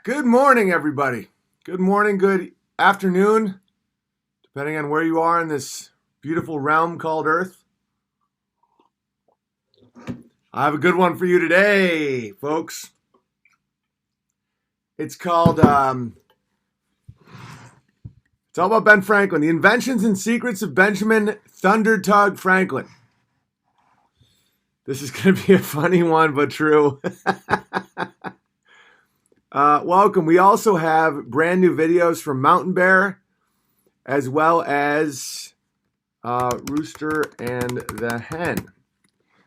Good morning, everybody. Good morning, good afternoon, depending on where you are in this beautiful realm called Earth. I have a good one for you today, folks. It's called, it's all about Ben Franklin, the inventions and secrets of Benjamin Thundertug Franklin. This is going to be a funny one, but true. Welcome. We also have brand new videos from Mountain Bear, as well as Rooster and the Hen.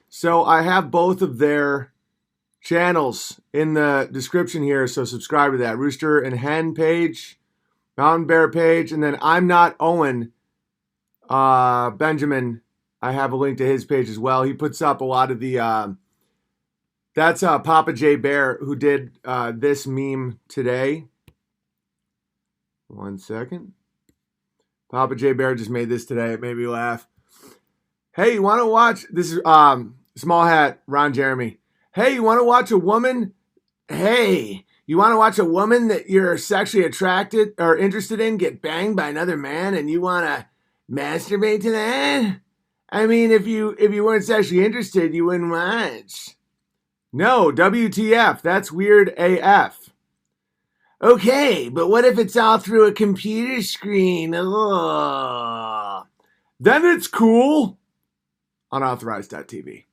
So I have both of their channels in the description here, so subscribe to that. Rooster and Hen page, Mountain Bear page, and then I'm Not Owen, Benjamin. I have a link to his page as well. He puts up a lot of the... That's Papa J Bear who did this meme today. 1 second. Papa J Bear just made this today. It made me laugh. Hey, you want to watch? This is Small Hat, Ron Jeremy. Hey, you want to watch a woman? Hey, you want to watch a woman that you're sexually attracted or interested in get banged by another man, and you want to masturbate to that? I mean, if you weren't sexually interested, you wouldn't watch. No, WTF, that's weird AF. Okay, but what if it's all through a computer screen? Ugh. Then it's cool. Unauthorized.tv.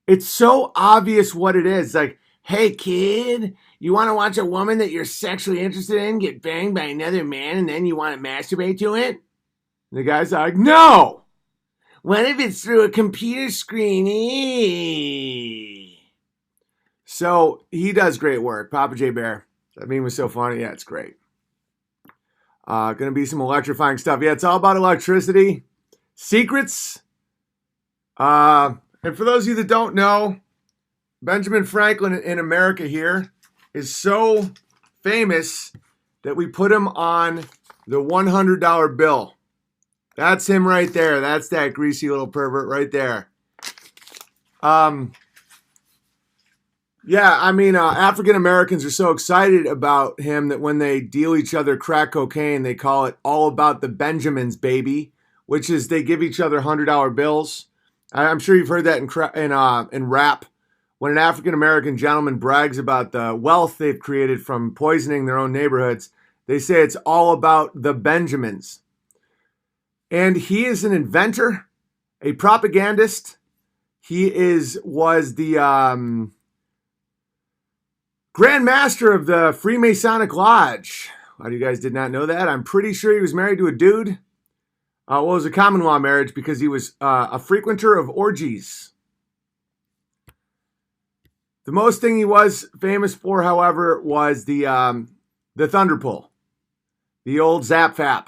It's so obvious what it is. Like, hey kid, you want to watch a woman that you're sexually interested in get banged by another man and then you want to masturbate to it? And the guy's like, no! What if it's through a computer screen? So he does great work. Papa J Bear. That meme was so funny. Yeah, it's great. Gonna be some electrifying stuff. Yeah, it's all about electricity. Secrets. And for those of you that don't know, Benjamin Franklin in America here is so famous that we put him on the $100 bill. That's him right there. That's that greasy little pervert right there. Yeah, I mean, African Americans are so excited about him that when they deal each other crack cocaine, they call it all about the Benjamins, baby, which is they give each other $100 bills. I'm sure you've heard that in rap. When an African American gentleman brags about the wealth they've created from poisoning their own neighborhoods, they say it's all about the Benjamins. And he is an inventor, a propagandist. He was the Grand Master of the Freemasonic Lodge. A lot of you guys did not know that. I'm pretty sure he was married to a dude. Well, it was a common law marriage because he was a frequenter of orgies. The most thing he was famous for, however, was the Thunder Pull, the old Zap Fap.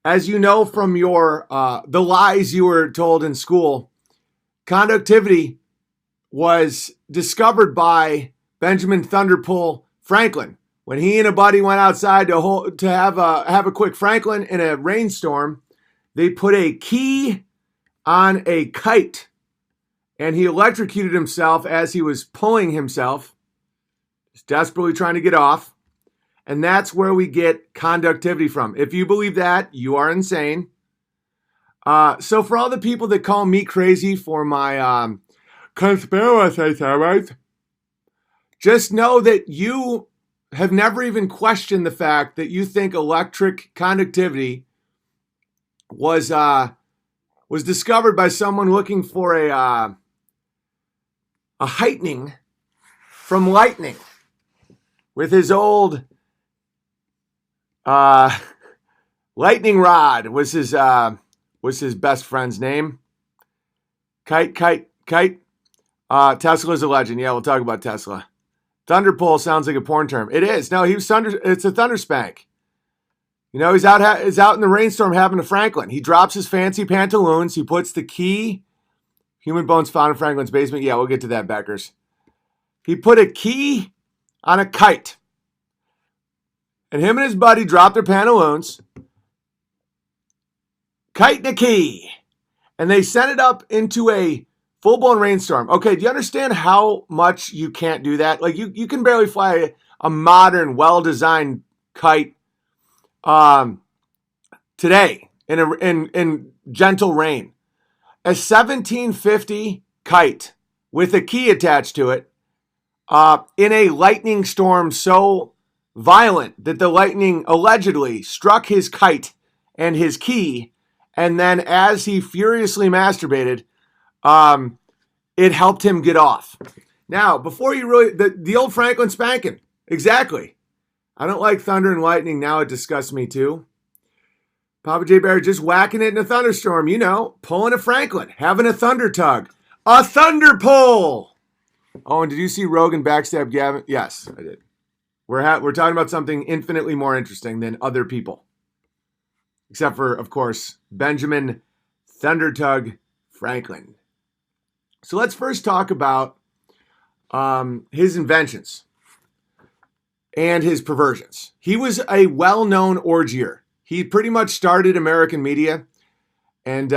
As you know from your the lies you were told in school, conductivity was discovered by Benjamin Thunderpull Franklin. When he and a buddy went outside to have a quick Franklin in a rainstorm, they put a key on a kite, and he electrocuted himself as he was pulling himself, just desperately trying to get off. And that's where we get conductivity from. If you believe that, you are insane. So for all the people that call me crazy for my conspiracy theories, just know that you have never even questioned the fact that you think electric conductivity was discovered by someone looking for a heightening from lightning with his old lightning rod was his best friend's name. Kite. Tesla's a legend. Yeah, we'll talk about Tesla. Thunderpull sounds like a porn term. It is. No, it's a thunderspank. You know, he's out in the rainstorm having a Franklin. He drops his fancy pantaloons. He puts the key. Human bones found in Franklin's basement. Yeah, we'll get to that, Beckers. He put a key on a kite. And him and his buddy dropped their pantaloons. Kite and a key. And they sent it up into a Full-blown rainstorm. Okay, do you understand how much you can't do that? Like you can barely fly a modern, well-designed kite today in gentle rain. A 1750 kite with a key attached to it in a lightning storm so violent that the lightning allegedly struck his kite and his key, and then as he furiously masturbated, it helped him get off. Now, before you really, the old Franklin spanking, exactly. I don't like thunder and lightning. Now it disgusts me too. Papa J. Bear just whacking it in a thunderstorm, pulling a Franklin, having a thunder tug, a thunder pull. Oh, and did you see Rogan backstab Gavin? Yes, I did. We're talking about something infinitely more interesting than other people. Except for, of course, Benjamin Thundertug Franklin. So let's first talk about his inventions and his perversions. He was a well-known orgier. He pretty much started American media and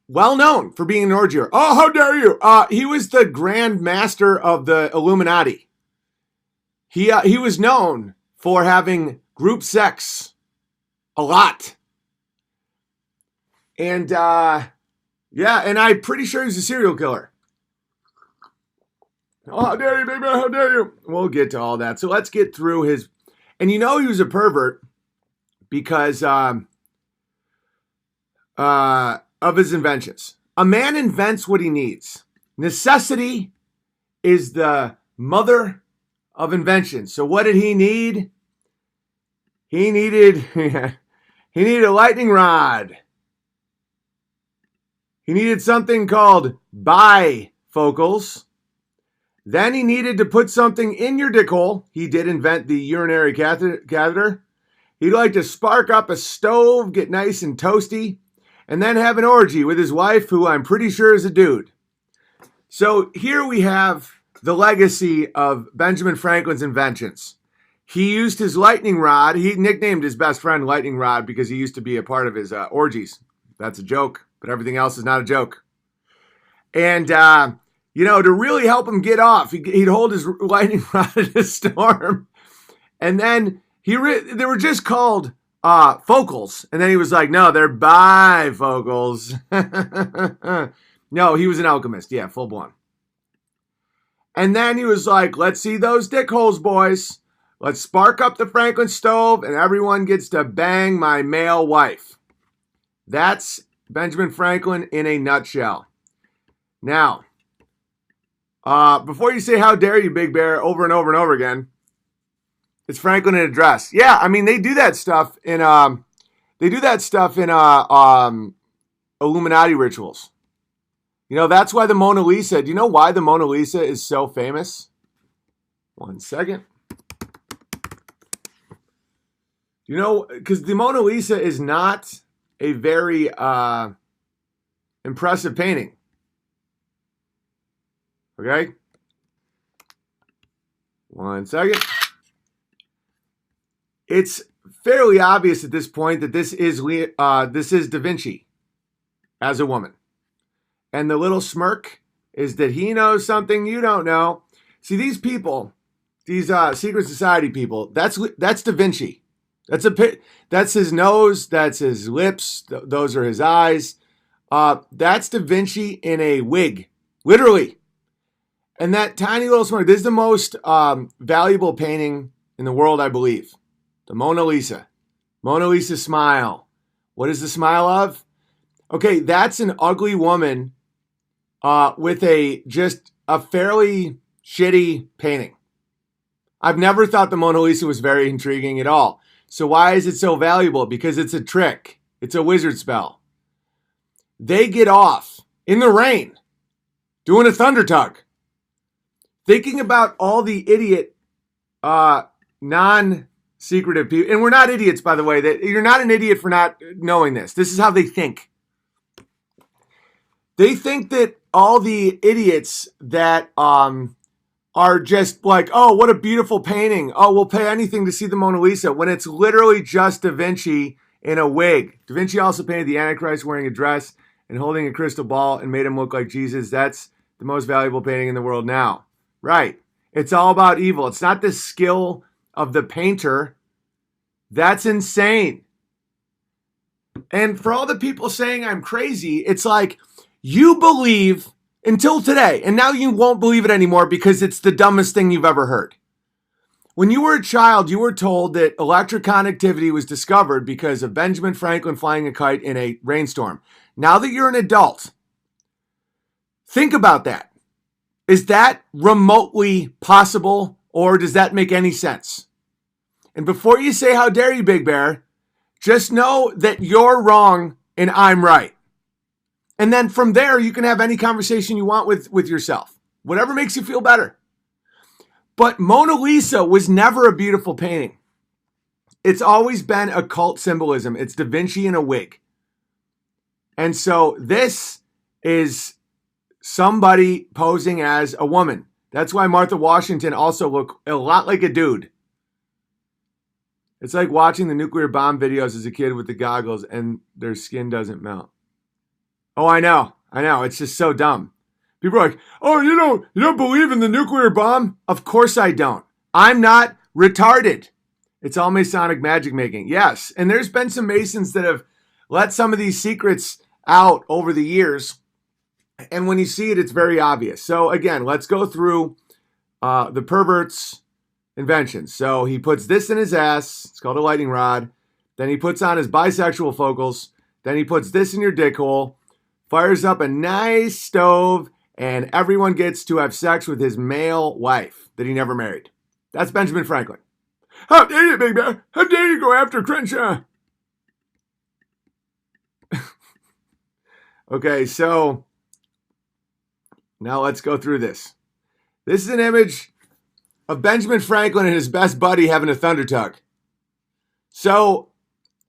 well-known for being an orgier. Oh, how dare you! He was the Grand Master of the Illuminati. He was known for having group sex a lot. And and I'm pretty sure he's a serial killer. Oh, how dare you, baby, how dare you? We'll get to all that. So let's get through his... And he was a pervert because of his inventions. A man invents what he needs. Necessity is the mother of invention. So what did he need? He needed a lightning rod. He needed something called bifocals. Then he needed to put something in your dick hole. He did invent the urinary catheter. He'd like to spark up a stove, get nice and toasty, and then have an orgy with his wife, who I'm pretty sure is a dude. So here we have the legacy of Benjamin Franklin's inventions. He used his lightning rod. He nicknamed his best friend Lightning Rod because he used to be a part of his orgies. That's a joke, but everything else is not a joke. And, to really help him get off, he'd hold his lightning rod in a storm. And then they were just called focals. And then he was like, no, they're bifocals. No, he was an alchemist. Yeah, full blown. And then he was like, let's see those dick holes, boys. Let's spark up the Franklin stove and everyone gets to bang my male wife. That's Benjamin Franklin in a nutshell. Now, before you say, how dare you, Big Bear, over and over and over again, it's Franklin in a dress. Yeah, I mean, they do that stuff in Illuminati rituals. That's why the Mona Lisa, do you know why the Mona Lisa is so famous? 1 second. Because the Mona Lisa is not a very impressive painting. Okay? 1 second. It's fairly obvious at this point that this is Da Vinci as a woman. And the little smirk is that he knows something you don't know. See, these people, these secret society people, that's Da Vinci. That's his nose, that's his lips, those are his eyes. That's Da Vinci in a wig, literally. And that tiny little smirk, this is the most valuable painting in the world, I believe. The Mona Lisa. Mona Lisa smile. What is the smile of? Okay, that's an ugly woman with just a fairly shitty painting. I've never thought the Mona Lisa was very intriguing at all. So why is it so valuable? Because it's a trick. It's a wizard spell. They get off in the rain doing a thunder tug. Thinking about all the idiot, non-secretive people. And we're not idiots, by the way. You're not an idiot for not knowing this. This is how they think. They think that all the idiots that are just like, oh, what a beautiful painting. Oh, we'll pay anything to see the Mona Lisa, when it's literally just Da Vinci in a wig. Da Vinci also painted the Antichrist wearing a dress and holding a crystal ball and made him look like Jesus. That's the most valuable painting in the world now. Right. It's all about evil. It's not the skill of the painter. That's insane. And for all the people saying I'm crazy, it's like you believe until today, and now you won't believe it anymore because it's the dumbest thing you've ever heard. When you were a child, you were told that electric conductivity was discovered because of Benjamin Franklin flying a kite in a rainstorm. Now that you're an adult, think about that. Is that remotely possible, or does that make any sense? And before you say, how dare you, Big Bear, just know that you're wrong and I'm right. And then from there, you can have any conversation you want with yourself. Whatever makes you feel better. But Mona Lisa was never a beautiful painting. It's always been occult symbolism. It's Da Vinci in a wig. And so this is somebody posing as a woman. That's why Martha Washington also looked a lot like a dude. It's like watching the nuclear bomb videos as a kid with the goggles and their skin doesn't melt. Oh, I know. It's just so dumb. People are like, oh, you don't believe in the nuclear bomb? Of course I don't. I'm not retarded. It's all Masonic magic making. Yes. And there's been some Masons that have let some of these secrets out over the years. And when you see it, it's very obvious. So again, let's go through the pervert's inventions. So he puts this in his ass. It's called a lightning rod. Then he puts on his bisexual focals. Then he puts this in your dick hole, fires up a nice stove, and everyone gets to have sex with his male wife that he never married. That's Benjamin Franklin. How dare you, Big Bear? How dare you go after Crenshaw? Okay, so now let's go through this. This is an image of Benjamin Franklin and his best buddy having a thunder tug. So,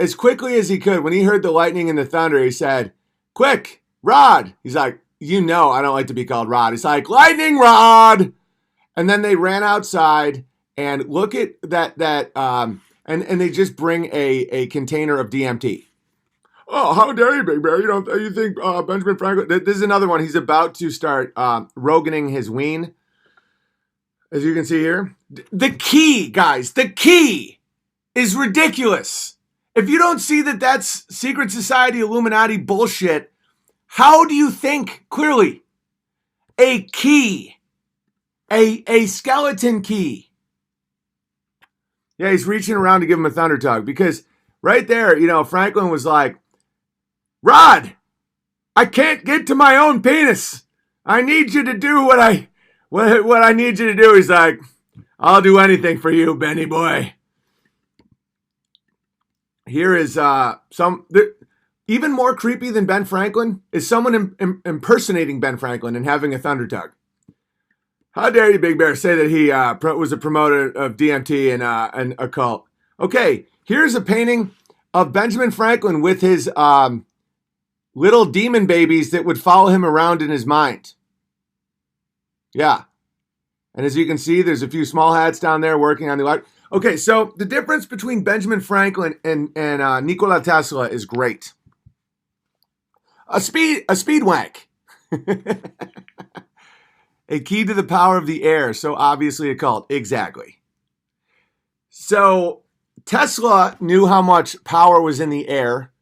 as quickly as he could, when he heard the lightning and the thunder, he said, quick, Rod. He's like, I don't like to be called Rod. He's like, lightning rod. And then they ran outside and look at that, and they just bring a container of DMT. Oh, how dare you, Big Bear? You think Benjamin Franklin? This is another one. He's about to start Roganing his ween, as you can see here. The key, guys, the key is ridiculous. If you don't see that that's secret society Illuminati bullshit, how do you think clearly? A key, a skeleton key. Yeah, he's reaching around to give him a thunder tug because right there, Franklin was like, Rod, I can't get to my own penis. I need you to do what I need you to do. He's like, I'll do anything for you, Benny boy. Here is even more creepy than Ben Franklin is someone impersonating Ben Franklin and having a thunder tug. How dare you, Big Bear, say that he was a promoter of DMT and occult. Okay, here's a painting of Benjamin Franklin with his little demon babies that would follow him around in his mind. Yeah. And as you can see, there's a few small hats down there working on the art. Okay, so the difference between Benjamin Franklin and Nikola Tesla is great. A speed wank. A key to the power of the air, so obviously occult. Exactly. So Tesla knew how much power was in the air,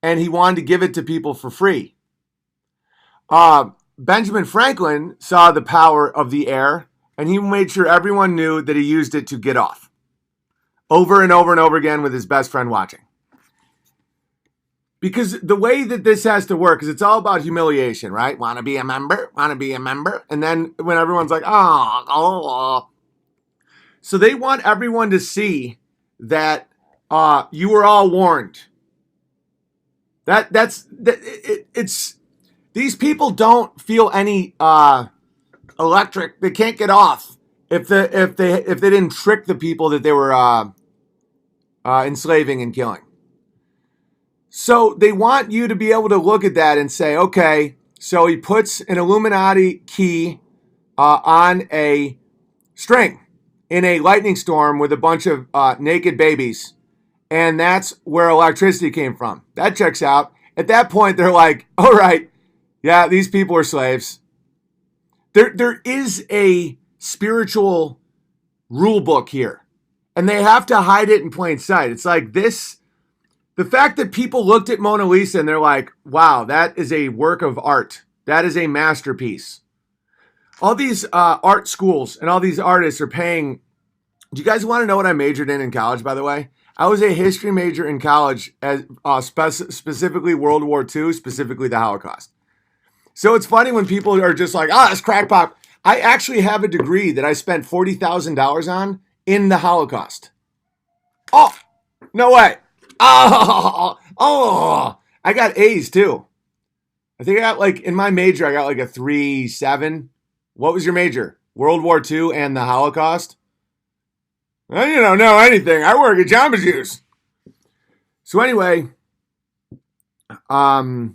and he wanted to give it to people for free. Benjamin Franklin saw the power of the air, and he made sure everyone knew that he used it to get off. Over and over and over again with his best friend watching. Because the way that this has to work is it's all about humiliation, right? Want to be a member? Want to be a member? And then when everyone's like, oh. So they want everyone to see that you were all warned. It's these people don't feel any electric. They can't get off if they didn't trick the people that they were enslaving and killing. So they want you to be able to look at that and say, okay, so he puts an Illuminati key on a string in a lightning storm with a bunch of naked babies. And that's where electricity came from. That checks out. At that point, they're like, all right, Yeah, these people are slaves. There is a spiritual rule book here, and they have to hide it in plain sight. It's like this. The fact that people looked at Mona Lisa and they're like, wow, that is a work of art. That is a masterpiece. All these art schools and all these artists are paying. Do you guys want to know what I majored in college, by the way? I was a history major in college, as specifically World War II, specifically the Holocaust. So it's funny when people are just like, oh, that's crackpot. I actually have a degree that I spent $40,000 on in the Holocaust. Oh, no way. Oh, I got A's too. I think I got like, in my major, I got like a 3.7. What was your major? World War II and the Holocaust? Well, you don't know anything. I work at Jamba Juice. So anyway, the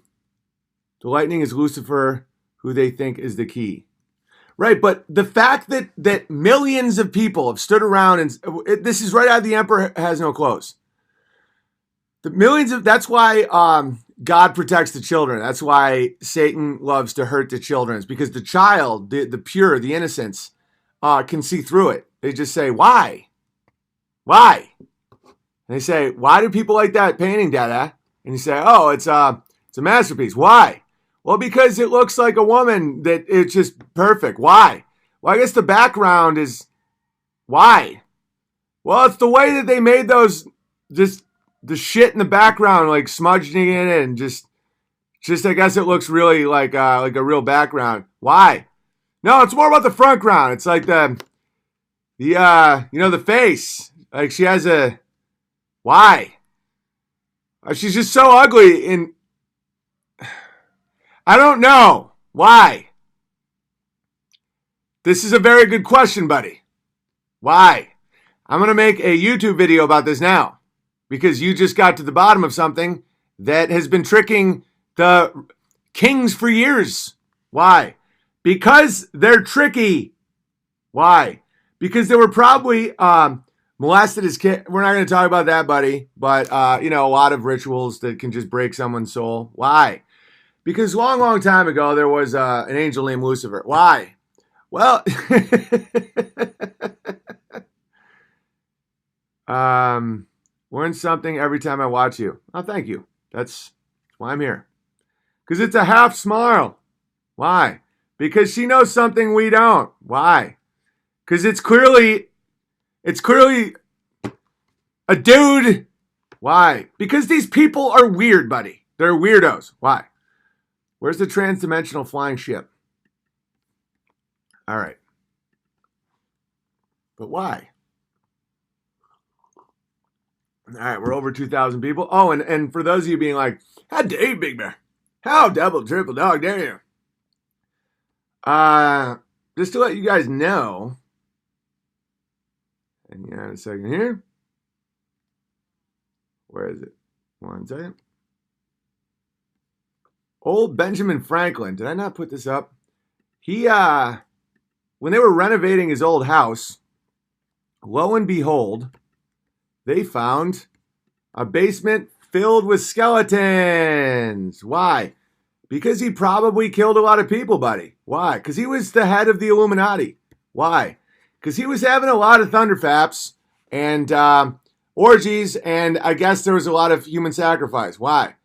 lightning is Lucifer, who they think is the key. Right, but the fact that millions of people have stood around and this is right out of The Emperor Has No Clothes. That's why God protects the children. That's why Satan loves to hurt the children. It's because the child, the pure, the innocents, can see through it. They just say, why? Why? And they say, why do people like that painting, Dada? And you say, oh, it's a masterpiece. Why? Well, because it looks like a woman that it's just perfect. Why? Well, I guess the background is why? Well, it's the way that they made those, just the shit in the background, like smudging it and just I guess it looks really like a real background. Why? No, it's more about the front ground. It's like the face. Like she has a, why? She's just so ugly and I don't know. Why? This is a very good question, buddy. Why? I'm going to make a YouTube video about this now because you just got to the bottom of something that has been tricking the kings for years. Why? Because they're tricky. Why? Because they were probably molested as kids. We're not going to talk about that, buddy. But, a lot of rituals that can just break someone's soul. Why? Because long time ago, there was an angel named Lucifer. Why? Well, learn something every time I watch you. Oh, thank you. That's why I'm here. Because it's a half smile. Why? Because she knows something we don't. Why? Because it's clearly a dude. Why? Because these people are weird, buddy. They're weirdos. Why? Where's the transdimensional flying ship? All right. But why? All right, we're over 2,000 people. Oh, and for those of you being like, how dare you, Big Bear? How double, triple dog dare you? Just to let you guys know, hang on a second here. Where is it? One second. Old Benjamin Franklin. Did I not put this up? He, when they were renovating his old house, lo and behold, they found a basement filled with skeletons. Why? Because he probably killed a lot of people, buddy. Why? Because he was the head of the Illuminati. Why? Because he was having a lot of thunderfaps and orgies, and I guess there was a lot of human sacrifice. Why?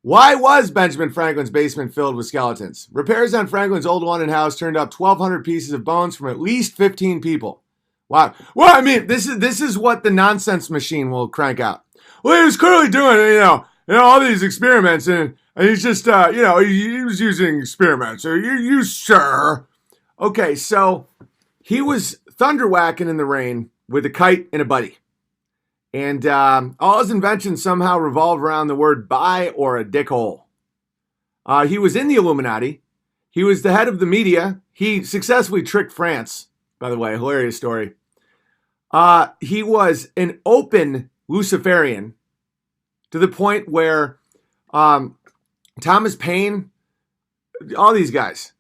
Why was Benjamin Franklin's basement filled with skeletons? Repairs on Franklin's old London house turned up 1,200 pieces of bones from at least 15 people. Wow. Well, I mean, this is what the nonsense machine will crank out. Well, he was clearly doing, all these experiments, and he's just, he was using experiments. Or you, sir. Okay, so he was thunder whacking in the rain with a kite and a buddy. And all his inventions somehow revolved around the word bi or a dickhole. He was in the Illuminati. He was the head of the media. He successfully tricked France, by the way, hilarious story. He was an open Luciferian to the point where Thomas Paine, all these guys,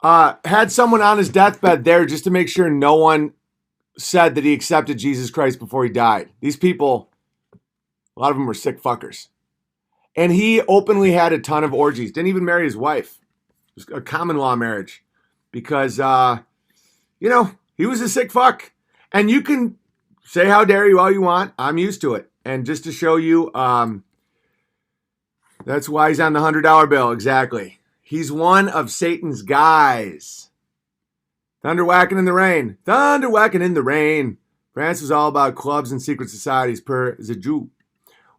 had someone on his deathbed there just to make sure no one said that he accepted Jesus Christ before he died. These people, a lot of them were sick fuckers. And he openly had a ton of orgies. Didn't even marry his wife. It was a common law marriage because, you know, he was a sick fuck. And you can say how dare you all you want. I'm used to it. And just to show you, that's why he's on the $100 bill. Exactly. He's one of Satan's guys. Thunder whacking in the rain. Thunder whacking in the rain. France was all about clubs and secret societies per the Jew.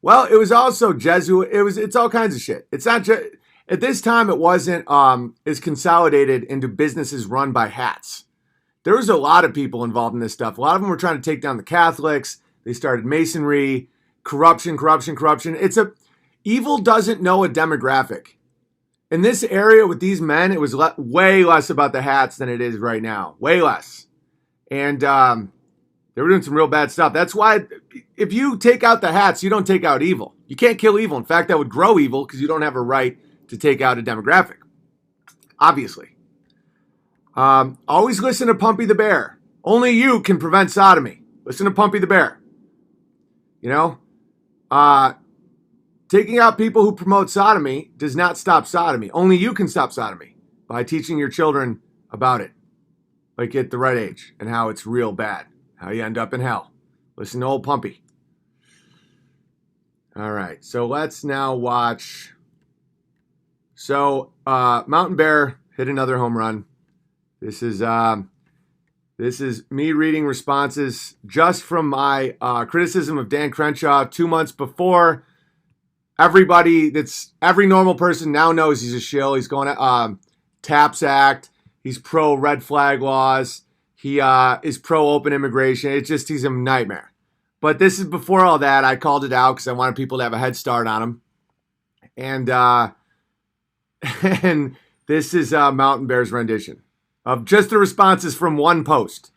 Well, it was also Jesuit. It's all kinds of shit. It's not just, at this time, it wasn't as consolidated into businesses run by hats. There was a lot of people involved in this stuff. A lot of them were trying to take down the Catholics. They started Masonry, corruption. Evil doesn't know a demographic. In this area with these men, it was way less about the hats than it is right now. Way less. And they were doing some real bad stuff. That's why if you take out the hats, you don't take out evil. You can't kill evil. In fact, that would grow evil because you don't have a right to take out a demographic. Obviously. Always listen to Pumpy the Bear. Only you can prevent sodomy. Listen to Pumpy the Bear. You know? Taking out people who promote sodomy does not stop sodomy. Only you can stop sodomy by teaching your children about it. Like at the right age and how it's real bad. How you end up in hell. Listen to old Pumpy. All right. So let's now watch. So Mountain Bear hit another home run. This is me reading responses just from my criticism of Dan Crenshaw 2 months before. Every normal person now knows he's a shill. He's going to TAPS Act. He's pro red flag laws. He is pro open immigration. He's a nightmare. But this is before all that. I called it out because I wanted people to have a head start on him. And and this is Mountain Bear's rendition of just the responses from one post.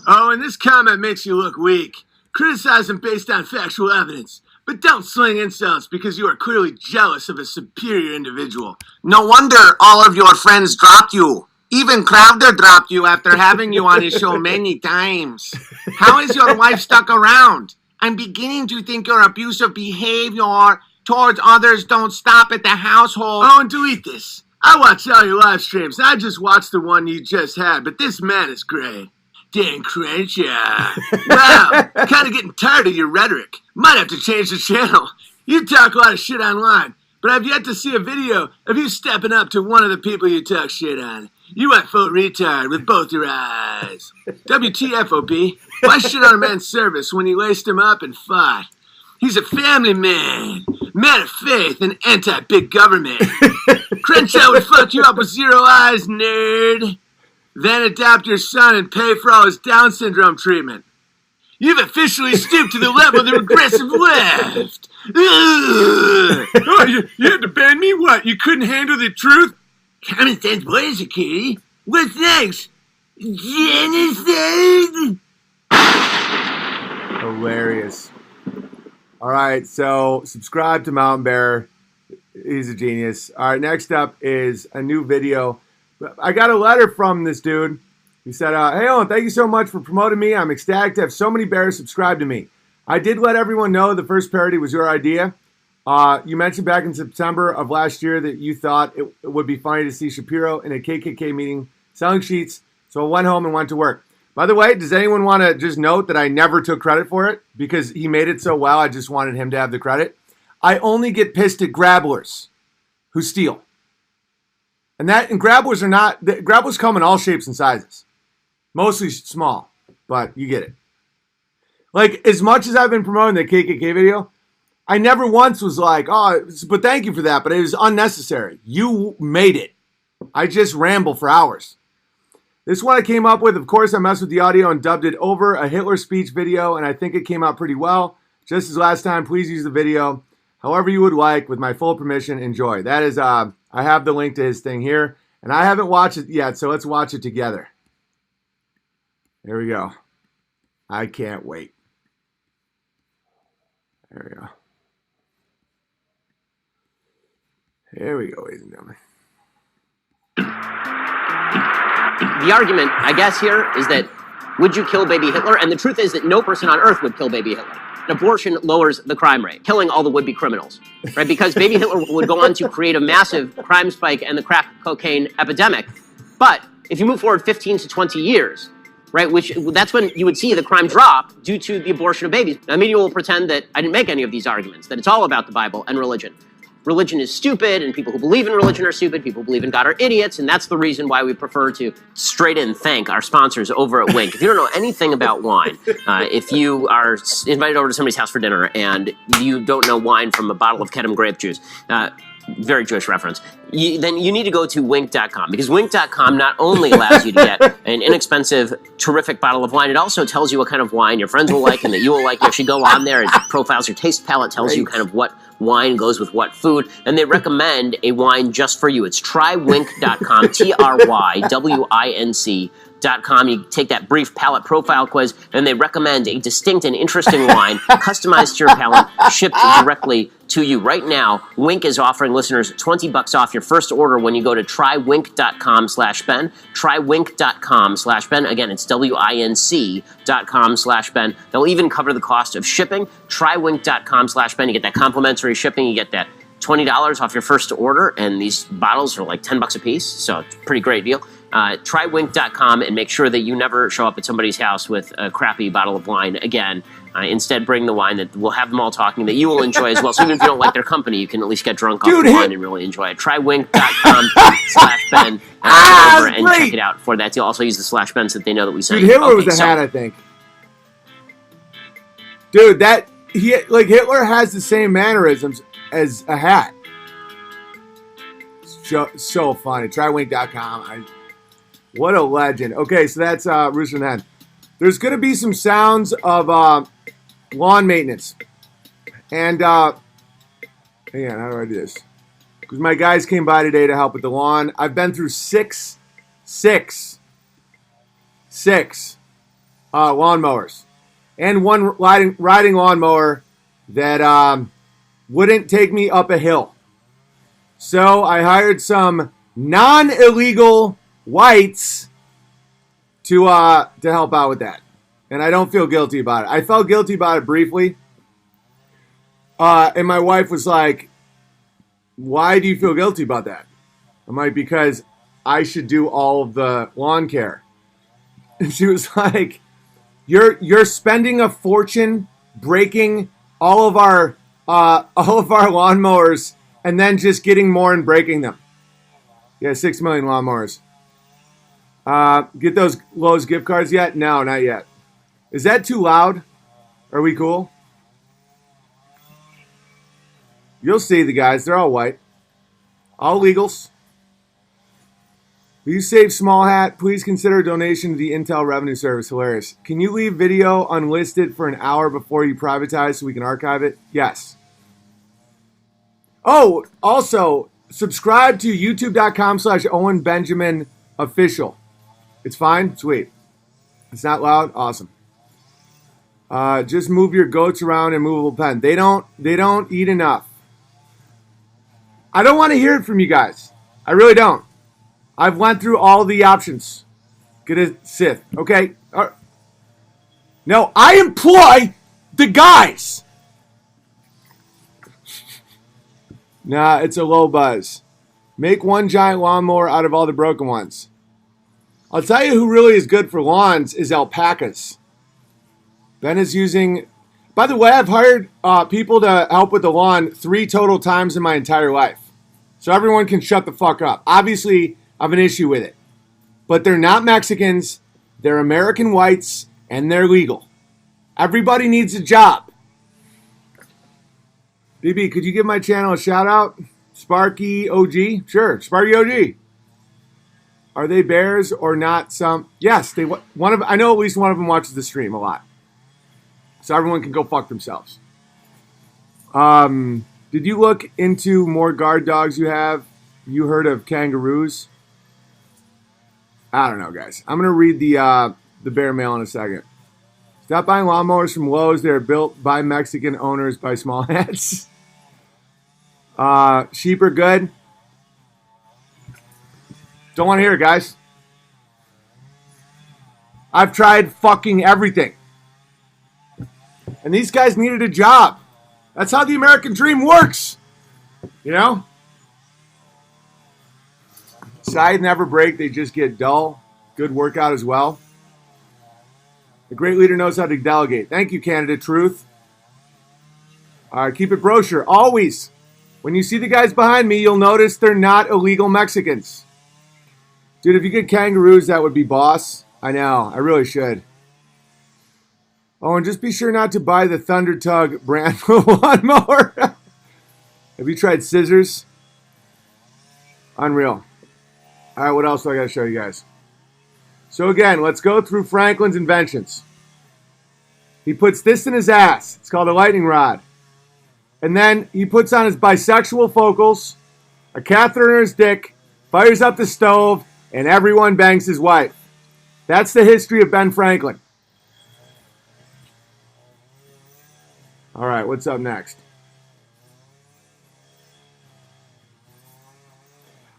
Oh, and this comment makes you look weak. Criticize him based on factual evidence, but don't sling insults because you are clearly jealous of a superior individual. No wonder all of your friends dropped you. Even Crowder dropped you after having you on his show many times. How is your wife stuck around? I'm beginning to think your abusive behavior towards others don't stop at the household. Oh, and delete this. I watch all your live streams. I just watched the one you just had, but this man is great. Dan Crenshaw. Wow, kind of getting tired of your rhetoric. Might have to change the channel. You talk a lot of shit online, but I've yet to see a video of you stepping up to one of the people you talk shit on. You went full retard with both your eyes. WTF, OB? Why shit on a man's service when you laced him up and fought? He's a family man of faith, and anti-big government. Crenshaw would fuck you up with 0 eyes, nerd. Then adopt your son and pay for all his Down syndrome treatment. You've officially stooped to the level of the regressive left. Oh, you had to ban me? What? You couldn't handle the truth? Common sense border security? What's next? Genocide? Hilarious. All right, so subscribe to Mountain Bear. He's a genius. All right, next up is a new video. I got a letter from this dude. He said, hey, Owen, thank you so much for promoting me. I'm ecstatic to have so many bears subscribe to me. I did let everyone know the first parody was your idea. You mentioned back in September of last year that you thought it would be funny to see Shapiro in a KKK meeting selling sheets, so I went home and went to work. By the way, does anyone want to just note that I never took credit for it? Because he made it so well, I just wanted him to have the credit. I only get pissed at grabblers who steal. And grabblers grabblers come in all shapes and sizes. Mostly small, but you get it. Like, as much as I've been promoting the KKK video, I never once was like, oh, but thank you for that, but it was unnecessary. You made it. I just ramble for hours. This one I came up with, of course, I messed with the audio and dubbed it over a Hitler speech video, and I think it came out pretty well. Just as last time, please use the video however you would like with my full permission. Enjoy. That is, I have the link to his thing here, and I haven't watched it yet, so let's watch it together. Here we go. I can't wait. There we go. Here we go, ladies and gentlemen. The argument, I guess, here is that would you kill baby Hitler? And the truth is that no person on earth would kill baby Hitler. abortion lowers the crime rate, killing all the would-be criminals, right? Because baby Hitler would go on to create a massive crime spike and the crack cocaine epidemic. But if you move forward 15 to 20 years, right, which that's when you would see the crime drop due to the abortion of babies. Now, media will pretend that I didn't make any of these arguments, that it's all about the Bible and religion. Religion is stupid, and people who believe in religion are stupid. People who believe in God are idiots, and that's the reason why we prefer to straight in thank our sponsors over at Wink. If you don't know anything about wine, if you are invited over to somebody's house for dinner and you don't know wine from a bottle of Kedem grape juice, very Jewish reference, then you need to go to wink.com, because wink.com not only allows you to get an inexpensive, terrific bottle of wine, it also tells you what kind of wine your friends will like and that you will like. You actually go on there, it profiles your taste palette, tells you kind of what wine goes with what food, and they recommend a wine just for you. It's trywinc.com, TRYWINC.com. You take that brief palate profile quiz, and they recommend a distinct and interesting wine customized to your palate, shipped directly to you. Right now, Wink is offering listeners $20 off your first order when you go to trywink.com/Ben. Trywink.com/Ben. Again, it's WINC.com/Ben. They'll even cover the cost of shipping. Trywink.com/Ben. You get that complimentary shipping. You get that $20 off your first order, and these bottles are like $10 a piece, so it's a pretty great deal. Try wink.com and make sure that you never show up at somebody's house with a crappy bottle of wine again. Instead, bring the wine that will have them all talking that you will enjoy as well. So even if you don't like their company, you can at least get drunk off the wine and really enjoy it. Trywink.com/Ben over and check it out for that deal. Also use the /Ben so that they know that we sent you. Hitler was a hat, I think. Dude, Hitler has the same mannerisms as a hat. So funny. Trywink.com. What a legend. Okay, so that's Rooster and the Hen. There's going to be some sounds of lawn maintenance. And, hang on, how do I do this? Because my guys came by today to help with the lawn. I've been through six lawnmowers. And one riding lawnmower that wouldn't take me up a hill. So I hired some non-illegal whites to help out with that. And I don't feel guilty about it. I felt guilty about it briefly. And my wife was like, why do you feel guilty about that? I'm like, because I should do all of the lawn care. And she was like, you're spending a fortune breaking all of our lawnmowers and then just getting more and breaking them. Yeah, 6 million lawnmowers. Get those Lowe's gift cards yet? No, not yet. Is that too loud? Are we cool? You'll see the guys. They're all white. All legals. Will you save small hat? Please consider a donation to the Intel Revenue Service. Hilarious. Can you leave video unlisted for an hour before you privatize so we can archive it? Yes. Oh, also, subscribe to youtube.com/Owen Benjamin official. It's fine? Sweet. It's not loud? Awesome. Just move your goats around in movable pen. They don't eat enough. I don't want to hear it from you guys. I really don't. I've went through all the options. Get a Sith. Okay. No, I employ the guys. Nah, it's a low buzz. Make one giant lawnmower out of all the broken ones. I'll tell you who really is good for lawns is alpacas. Ben is using... By the way, I've hired people to help with the lawn 3 total times in my entire life. So everyone can shut the fuck up. Obviously, I have an issue with it. But they're not Mexicans. They're American whites, and they're legal. Everybody needs a job. BB, could you give my channel a shout out? Sparky OG? Sure, Sparky OG. Are they bears or not? Some? Yes, I know at least one of them watches the stream a lot. So everyone can go fuck themselves. Did you look into more guard dogs you have? You heard of kangaroos? I don't know, guys. I'm gonna read the bear mail in a second. Stop buying lawnmowers from Lowe's. They're built by Mexican owners by small hats. Sheep are good. Don't want to hear it, guys. I've tried fucking everything. And these guys needed a job. That's how the American dream works. You know? Side never break. They just get dull. Good workout as well. A great leader knows how to delegate. Thank you, Candidate Truth. Keep it brochure. Always. When you see the guys behind me, you'll notice they're not illegal Mexicans. Dude, if you get kangaroos, that would be boss. I know. I really should. Oh, and just be sure not to buy the Thunder Tug brand lawnmower. Have you tried scissors? Unreal. All right, what else do I got to show you guys? So again, let's go through Franklin's inventions. He puts this in his ass. It's called a lightning rod. And then he puts on his bisexual focals, a catheter in his dick, fires up the stove, and everyone bangs his wife. That's the history of Ben Franklin. All right, what's up next?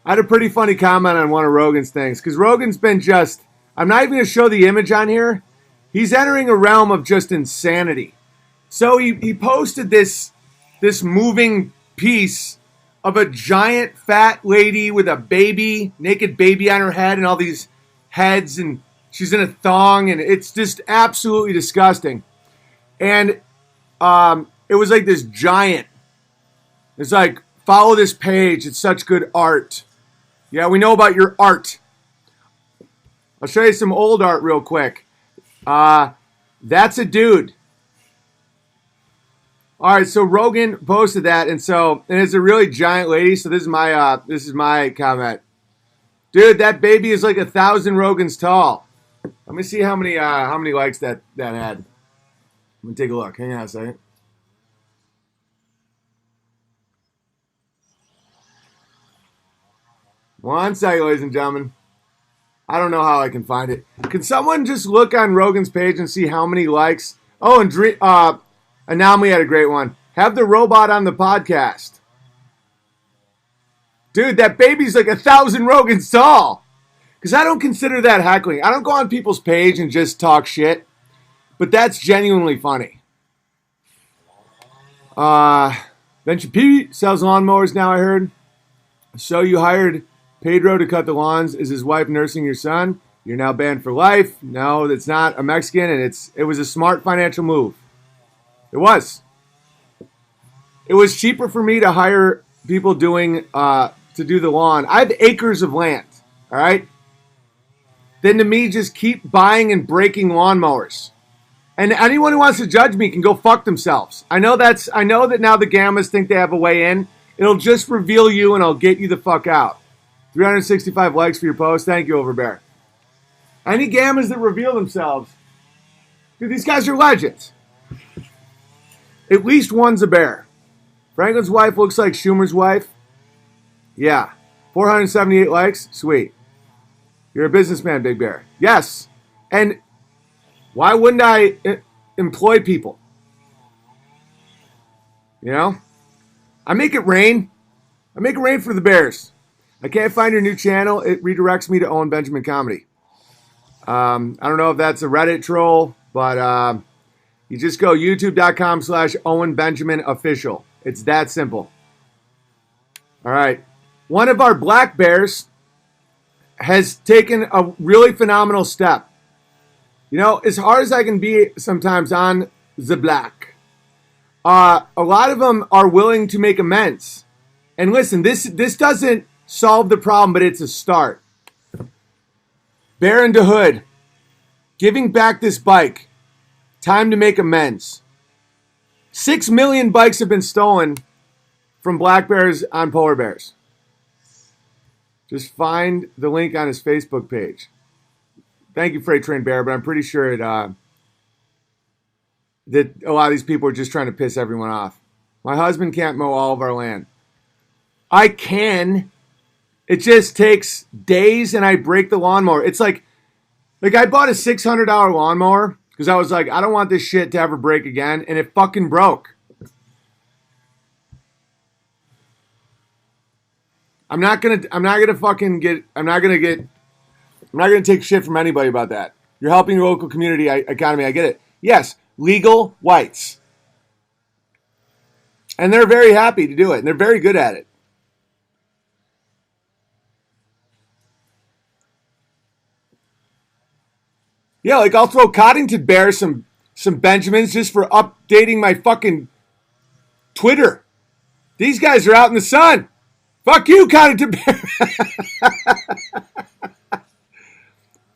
I had a pretty funny comment on one of Rogan's things, because Rogan's been just, I'm not even going to show the image on here. He's entering a realm of just insanity. So he posted this moving piece of a giant fat lady with a baby, naked baby on her head and all these heads, and she's in a thong, and it's just absolutely disgusting. And it was like this giant. It's like, follow this page. It's such good art. Yeah, we know about your art. I'll show you some old art real quick. That's a dude. All right, so Rogan posted that, and it's a really giant lady. So this is my comment. Dude, that baby is like 1,000 Rogans tall. Let me see how many likes that had. I'm gonna take a look. Hang on a second. One second, ladies and gentlemen. I don't know how I can find it. Can someone just look on Rogan's page and see how many likes? Oh, and Anomaly had a great one. Have the robot on the podcast. Dude, that baby's like 1,000 Rogans tall. Because I don't consider that heckling. I don't go on people's page and just talk shit. But that's genuinely funny. Venture Pete sells lawnmowers now, I heard. So you hired Pedro to cut the lawns. Is his wife nursing your son? You're now banned for life. No, that's not a Mexican, and it was a smart financial move. It was. It was cheaper for me to hire people to do the lawn. I have acres of land, all right? Than to me just keep buying and breaking lawnmowers. And anyone who wants to judge me can go fuck themselves. I know that now the Gammas think they have a way in. It'll just reveal you, and I'll get you the fuck out. 365 likes for your post. Thank you, Overbear. Any Gammas that reveal themselves, dude, these guys are legends. At least one's a bear. Franklin's wife looks like Schumer's wife. Yeah. 478 likes. Sweet. You're a businessman, Big Bear. Yes. And why wouldn't I employ people? You know? I make it rain. I make it rain for the Bears. I can't find your new channel. It redirects me to Owen Benjamin Comedy. I don't know if that's a Reddit troll, but you just go youtube.com/Owen Benjamin Official. It's that simple. All right. One of our black bears has taken a really phenomenal step. You know, as hard as I can be sometimes on the black, a lot of them are willing to make amends. And listen, this doesn't solve the problem, but it's a start. Bear in the Hood, giving back this bike. Time to make amends. 6 million bikes have been stolen from black bears on polar bears. Just find the link on his Facebook page. Thank you, Freight Train Bear, but I'm pretty sure that a lot of these people are just trying to piss everyone off. My husband can't mow all of our land. I can. It just takes days, and I break the lawnmower. It's like I bought a $600 lawnmower because I was like, I don't want this shit to ever break again, and it fucking broke. I'm not gonna take shit from anybody about that. You're helping your local community economy. I get it. Yes, legal whites. And they're very happy to do it, and they're very good at it. Yeah, like I'll throw Coddington Bear some Benjamins just for updating my fucking Twitter. These guys are out in the sun. Fuck you, Coddington Bear.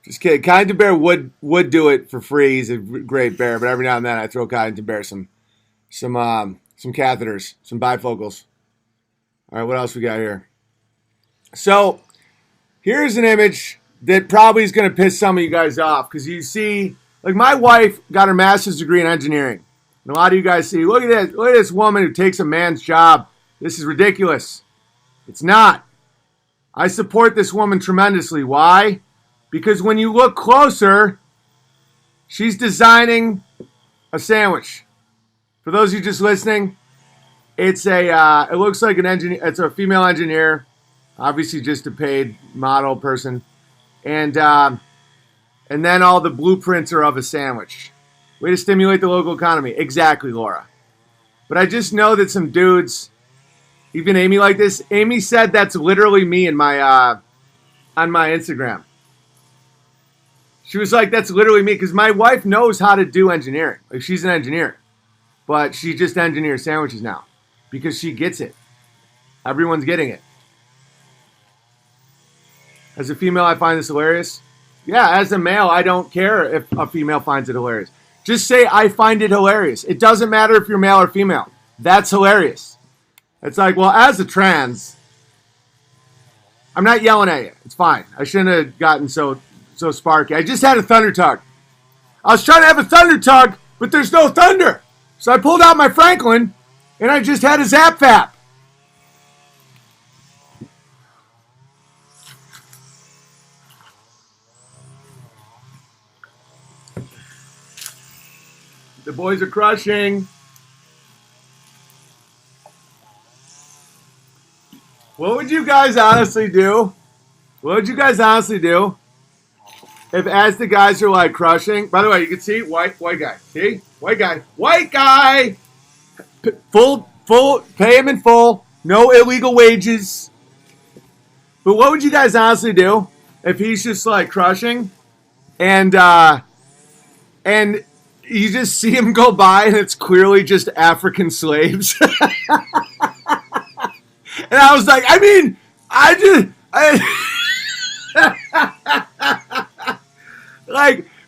Just kidding. Coddington Bear would do it for free. He's a great bear, but every now and then I throw Coddington Bear some catheters, some bifocals. All right, what else we got here? So here's an image that probably is going to piss some of you guys off because you see, like my wife got her master's degree in engineering. And a lot of you guys see, look at this woman who takes a man's job. This is ridiculous. It's not. I support this woman tremendously. Why? Because when you look closer, she's designing a sandwich. For those of you just listening, it's it looks like an engineer. It's a female engineer, obviously just a paid model person. And then all the blueprints are of a sandwich. Way to stimulate the local economy. Exactly, Laura. But I just know that some dudes, even Amy like this. Amy said that's literally me in my on my Instagram. She was like, that's literally me. Because my wife knows how to do engineering. Like she's an engineer. But she just engineers sandwiches now. Because she gets it. Everyone's getting it. As a female, I find this hilarious. Yeah, as a male, I don't care if a female finds it hilarious. Just say, I find it hilarious. It doesn't matter if you're male or female. That's hilarious. It's like, well, as a trans, I'm not yelling at you. It's fine. I shouldn't have gotten so sparky. I just had a thunder tug. I was trying to have a thunder tug, but there's no thunder. So I pulled out my Franklin, and I just had a zap fap. The boys are crushing. What would you guys honestly do? What would you guys honestly do if as the guys are like crushing? By the way, you can see white guy. See? White guy. Full, pay him in full. No illegal wages. But what would you guys honestly do if he's just like crushing and you just see him go by and it's clearly just African slaves? And I was like,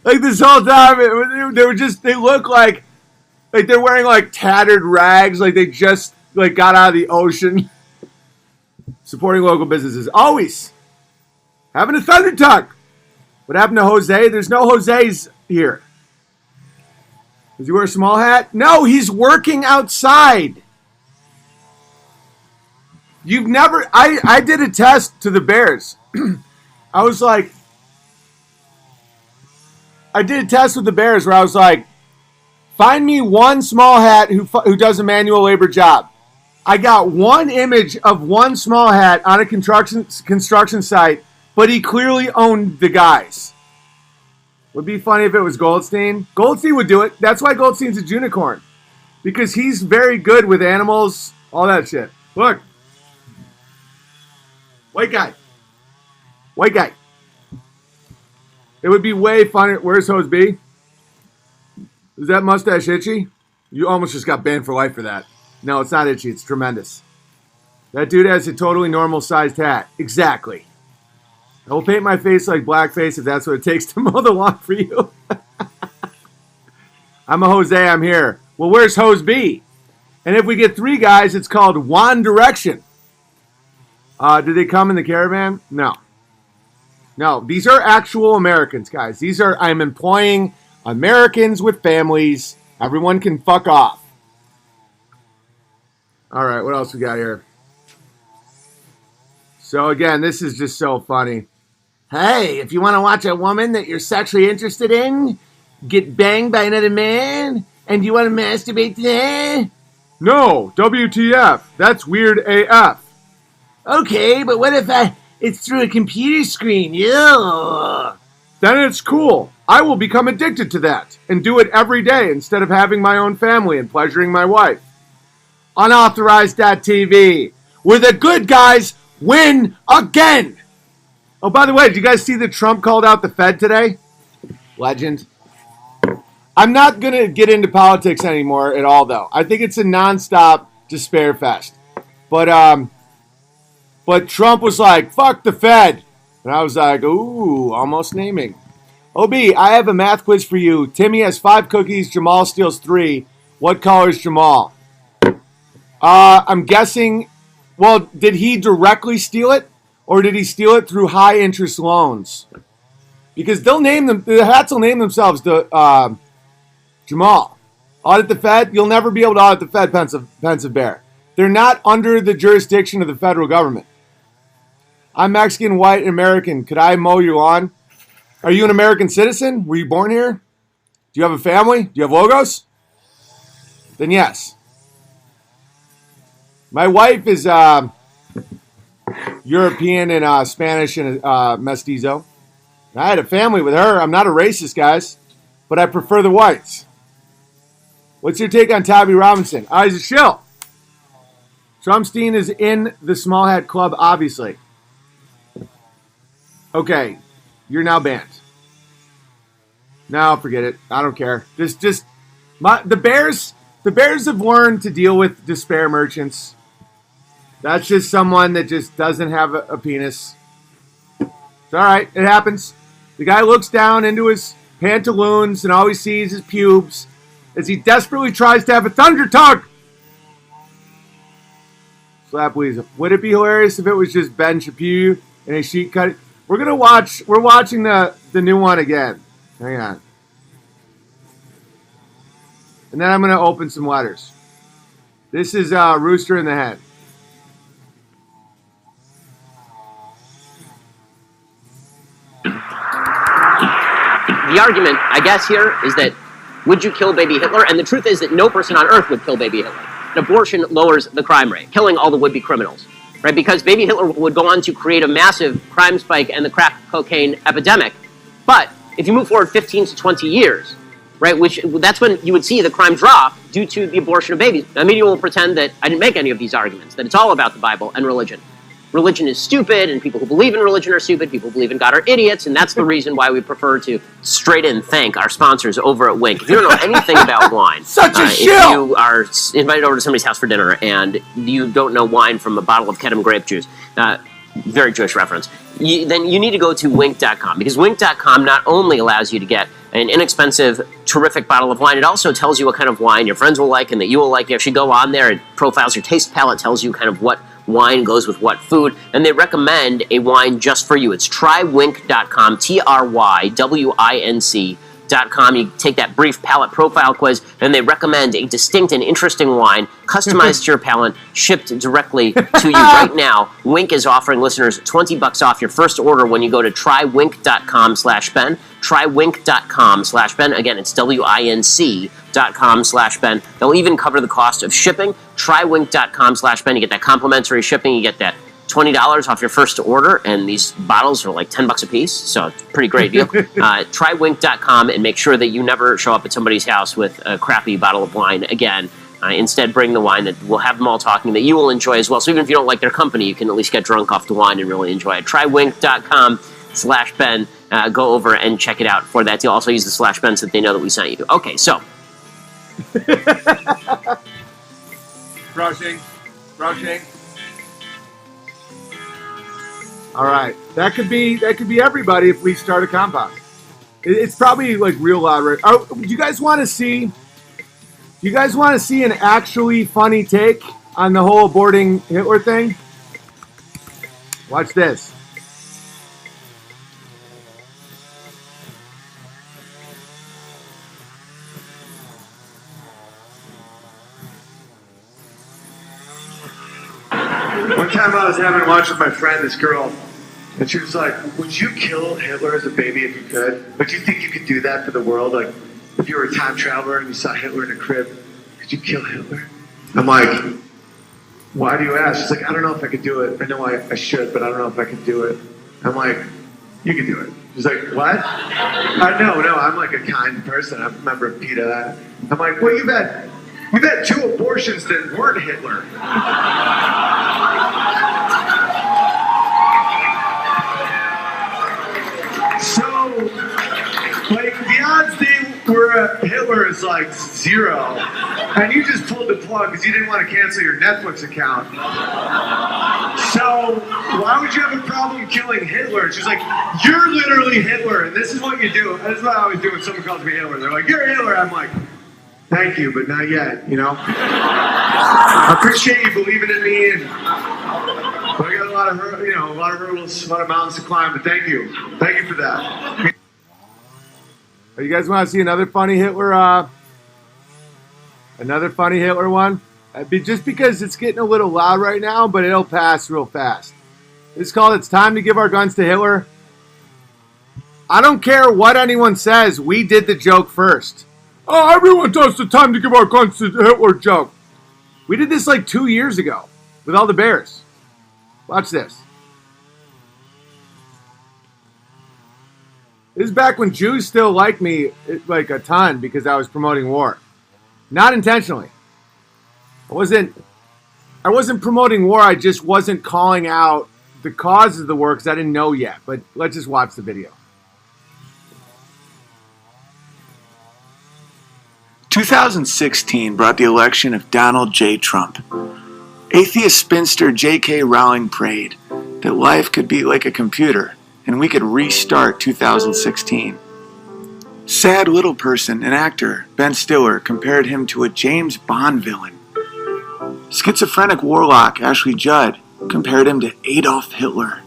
like this whole time, they look like they're wearing like tattered rags, like they just like got out of the ocean. Supporting local businesses. Always. Having a thunder tug. What happened to Jose? There's no Jose's here. Does he wear a small hat? No, he's working outside. You've never... I did a test to the Bears. I was like... I did a test with the Bears where I was like, find me one small hat who does a manual labor job. I got one image of one small hat on a construction site, but he clearly owned the guys. Would be funny if it was Goldstein. Goldstein would do it. That's why Goldstein's a unicorn. Because he's very good with animals, all that shit. Look. White guy. It would be way funnier. Where's Hose B? Is that mustache itchy? You almost just got banned for life for that. No, it's not itchy. It's tremendous. That dude has a totally normal sized hat. Exactly. I will paint my face like blackface if that's what it takes to mow the lawn for you. I'm a Jose. I'm here. Well, where's Hose B? And if we get three guys, it's called One Direction. Did they come in the caravan? No. These are actual Americans, guys. I'm employing Americans with families. Everyone can fuck off. All right, what else we got here? So again, this is just so funny. Hey, if you want to watch a woman that you're sexually interested in get banged by another man and you want to masturbate to that? No, WTF. That's weird AF. Okay, but what if it's through a computer screen? Yeah. Then it's cool. I will become addicted to that and do it every day instead of having my own family and pleasuring my wife. Unauthorized.tv, where the good guys win again. Oh, by the way, did you guys see that Trump called out the Fed today? Legend. I'm not going to get into politics anymore at all, though. I think it's a nonstop despair fest. But Trump was like, fuck the Fed. And I was like, ooh, almost naming. OB, I have a math quiz for you. Timmy has 5 cookies. Jamal steals 3. What color is Jamal? I'm guessing, well, did he directly steal it? Or did he steal it through high interest loans? Because they'll name them, the hats will name themselves to Jamal. Audit the Fed? You'll never be able to audit the Fed, Pensive Bear. They're not under the jurisdiction of the federal government. I'm Mexican, white, and American. Could I mow your lawn? Are you an American citizen? Were you born here? Do you have a family? Do you have logos? Then yes. My wife is European and Spanish and mestizo. I had a family with her. I'm not a racist, guys, but I prefer the whites. What's your take on Tabby Robinson? He's a shill. Trumpstein is in the Small Hat Club, obviously. Okay, you're now banned. No, forget it. I don't care. The Bears have learned to deal with despair merchants. That's just someone that just doesn't have a penis. It's all right. It happens. The guy looks down into his pantaloons and all he sees is pubes as he desperately tries to have a thunder tongue. Slap Weasel. Would it be hilarious if it was just Ben Shapiro and a sheet cut? We're watching the new one again. Hang on. And then I'm going to open some letters. This is Rooster in the Hen. The argument, I guess, here is that would you kill baby Hitler? And the truth is that no person on earth would kill baby Hitler. An abortion lowers the crime rate, killing all the would-be criminals, right? Because baby Hitler would go on to create a massive crime spike and the crack cocaine epidemic. But if you move forward 15 to 20 years, right, that's when you would see the crime drop due to the abortion of babies. The media will pretend that I didn't make any of these arguments, that it's all about the Bible and religion. Religion is stupid, and people who believe in religion are stupid. People who believe in God are idiots, and that's the reason why we prefer to straight in thank our sponsors over at Wink. If you don't know anything about wine, such a shill! If you are invited over to somebody's house for dinner and you don't know wine from a bottle of Kedem grape juice, very Jewish reference, then you need to go to Wink.com, because Wink.com not only allows you to get an inexpensive, terrific bottle of wine, it also tells you what kind of wine your friends will like and that you will like. You actually go on there, it profiles your taste palette, tells you kind of what wine goes with what food, and they recommend a wine just for you. It's trywink.com, TRYWINC.com. You take that brief palate profile quiz, and they recommend a distinct and interesting wine, customized to your palate, shipped directly to you. Right now, Wink is offering listeners $20 off your first order when you go to trywink.com/Ben. Trywink.com/Ben. Again, it's WINC.com/Ben. They'll even cover the cost of shipping. Trywink.com/Ben. You get that complimentary shipping. You get that $20 off your first order, and these bottles are like $10 a piece, so it's a pretty great deal. Try Wink.com and make sure that you never show up at somebody's house with a crappy bottle of wine again. Instead, bring the wine that will have them all talking that you will enjoy as well. So even if you don't like their company, you can at least get drunk off the wine and really enjoy it. Try Wink.com/Ben. Go over and check it out for that deal. Also use the /Ben so that they know that we sent you. Okay, so. Brushing. All right, that could be everybody if we start a compound. It's probably like real loud. Right? Do you guys want to see? Do you guys want to see an actually funny take on the whole aborting Hitler thing? Watch this. One time I was having lunch with my friend, this girl, and she was like, would you kill Hitler as a baby if you could? Would you think you could do that for the world? Like, if you were a time traveler and you saw Hitler in a crib, could you kill Hitler? I'm like, why do you ask? She's like, I don't know if I could do it. I know I should, but I don't know if I could do it. I'm like, you can do it. She's like, what? No, I'm like a kind person. I'm a member of PETA. I'm like, well, you've had 2 abortions that weren't Hitler. So, like, the odds they were Hitler is like 0. And you just pulled the plug because you didn't want to cancel your Netflix account. So, why would you have a problem killing Hitler? She's like, you're literally Hitler, and this is what you do. This is what I always do when someone calls me Hitler. They're like, you're Hitler. I'm like, thank you, but not yet, you know? I appreciate you believing in me, and I got a lot of hurdles, a lot of mountains to climb, but thank you. Thank you for that. You guys want to see another funny Hitler? Another funny Hitler one? Just because it's getting a little loud right now, but it'll pass real fast. It's called "It's Time to Give Our Guns to Hitler." I don't care what anyone says. We did the joke first. Oh, everyone does the "time to give our guns to Hitler" joke. We did this like 2 years ago with all the Bears. Watch this. This is back when Jews still liked me like a ton because I was promoting war. Not intentionally. I wasn't promoting war. I just wasn't calling out the causes of the war because I didn't know yet. But let's just watch the video. 2016 brought the election of Donald J. Trump. Atheist spinster J.K. Rowling prayed that life could be like a computer and we could restart 2016. Sad little person and actor Ben Stiller compared him to a James Bond villain. Schizophrenic warlock Ashley Judd compared him to Adolf Hitler.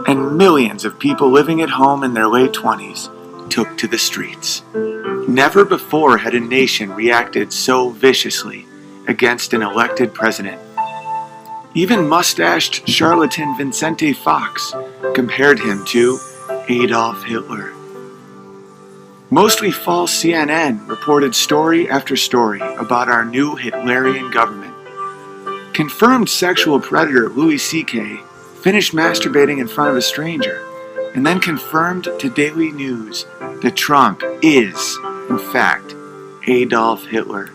And millions of people living at home in their late 20s took to the streets. Never before had a nation reacted so viciously against an elected president. Even mustached charlatan Vicente Fox compared him to Adolf Hitler. Mostly false CNN reported story after story about our new Hitlerian government. Confirmed sexual predator Louis C.K. finished masturbating in front of a stranger and then confirmed to Daily News that Trump is, in fact, Adolf Hitler.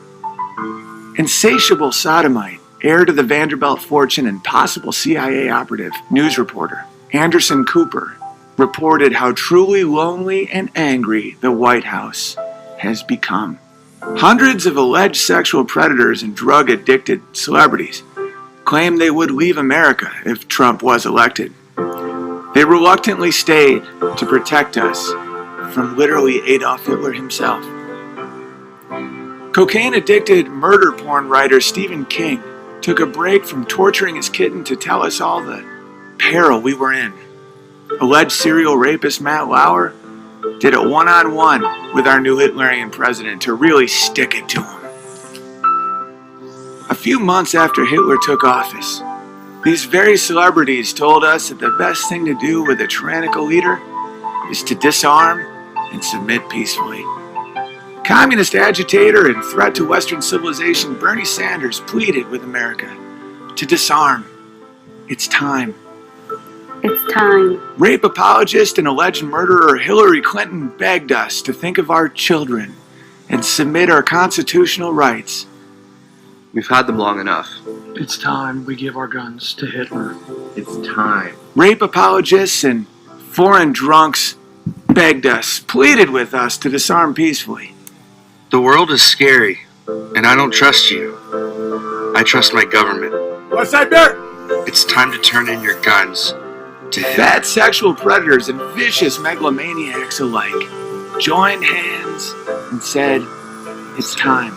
Insatiable sodomite, heir to the Vanderbilt fortune and possible CIA operative, news reporter Anderson Cooper reported how truly lonely and angry the White House has become. Hundreds of alleged sexual predators and drug-addicted celebrities claimed they would leave America if Trump was elected. They reluctantly stayed to protect us from literally Adolf Hitler himself. Cocaine-addicted murder porn writer Stephen King took a break from torturing his kitten to tell us all the peril we were in. Alleged serial rapist Matt Lauer did it one-on-one with our new Hitlerian president to really stick it to him. A few months after Hitler took office, these very celebrities told us that the best thing to do with a tyrannical leader is to disarm and submit peacefully. Communist agitator and threat to Western civilization Bernie Sanders pleaded with America to disarm. It's time. It's time. Rape apologist and alleged murderer Hillary Clinton begged us to think of our children and submit our constitutional rights. We've had them long enough. It's time we give our guns to Hitler. It's time. Rape apologists and foreign drunks begged us, pleaded with us to disarm peacefully. The world is scary, and I don't trust you. I trust my government. West Side Bear! It's time to turn in your guns to Hitler. Fat sexual predators and vicious megalomaniacs alike joined hands and said, it's time.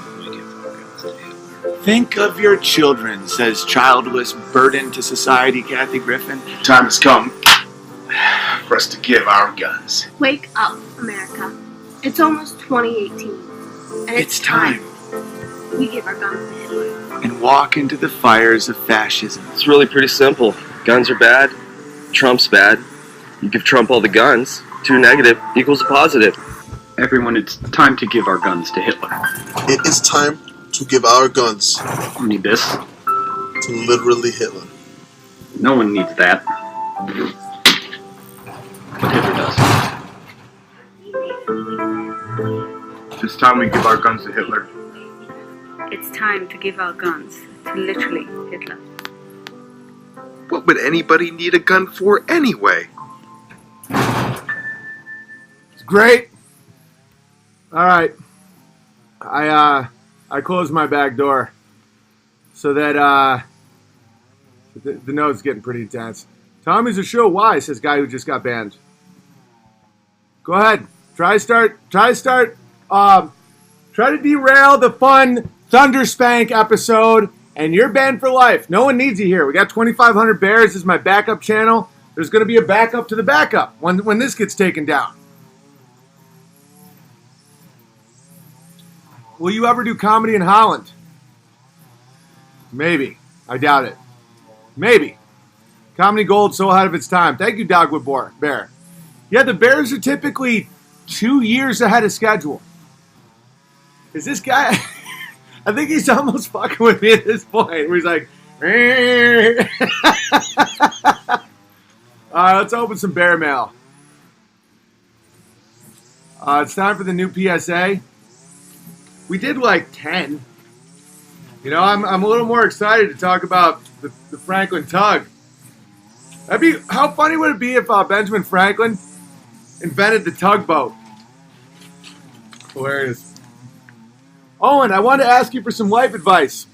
Think of your children, says childless burden to society Kathy Griffin. Time has come for us to give our guns. Wake up, America. It's almost 2018. And It's time. We give our guns to Hitler. And walk into the fires of fascism. It's really pretty simple. Guns are bad. Trump's bad. You give Trump all the guns. 2 negative equals a positive. Everyone, it's time to give our guns to Hitler. It is time to give our guns You need this? to literally Hitler. No one needs that. But Hitler does. It's time we give our guns to Hitler. It's time to give our guns to literally Hitler. What would anybody need a gun for anyway? It's great. All right. I closed my back door so that the note's getting pretty intense. Tommy's a show. Why? Says guy who just got banned. Go ahead. Try to derail the fun Thunder Spank episode, and you're banned for life. No one needs you here. We got 2,500 bears. This is my backup channel. There's going to be a backup to the backup when this gets taken down. Will you ever do comedy in Holland? Maybe. I doubt it. Maybe. Comedy Gold so ahead of its time. Thank you, Dogwood Bear. Yeah, the Bears are typically 2 years ahead of schedule. Is this guy... I think he's almost fucking with me at this point. Where he's like... All right, let's open some bear mail. It's time for the new PSA. We did like 10. You know, I'm a little more excited to talk about the Franklin tug. How funny would it be if Benjamin Franklin invented the tugboat? Hilarious. Owen, I wanted to ask you for some life advice.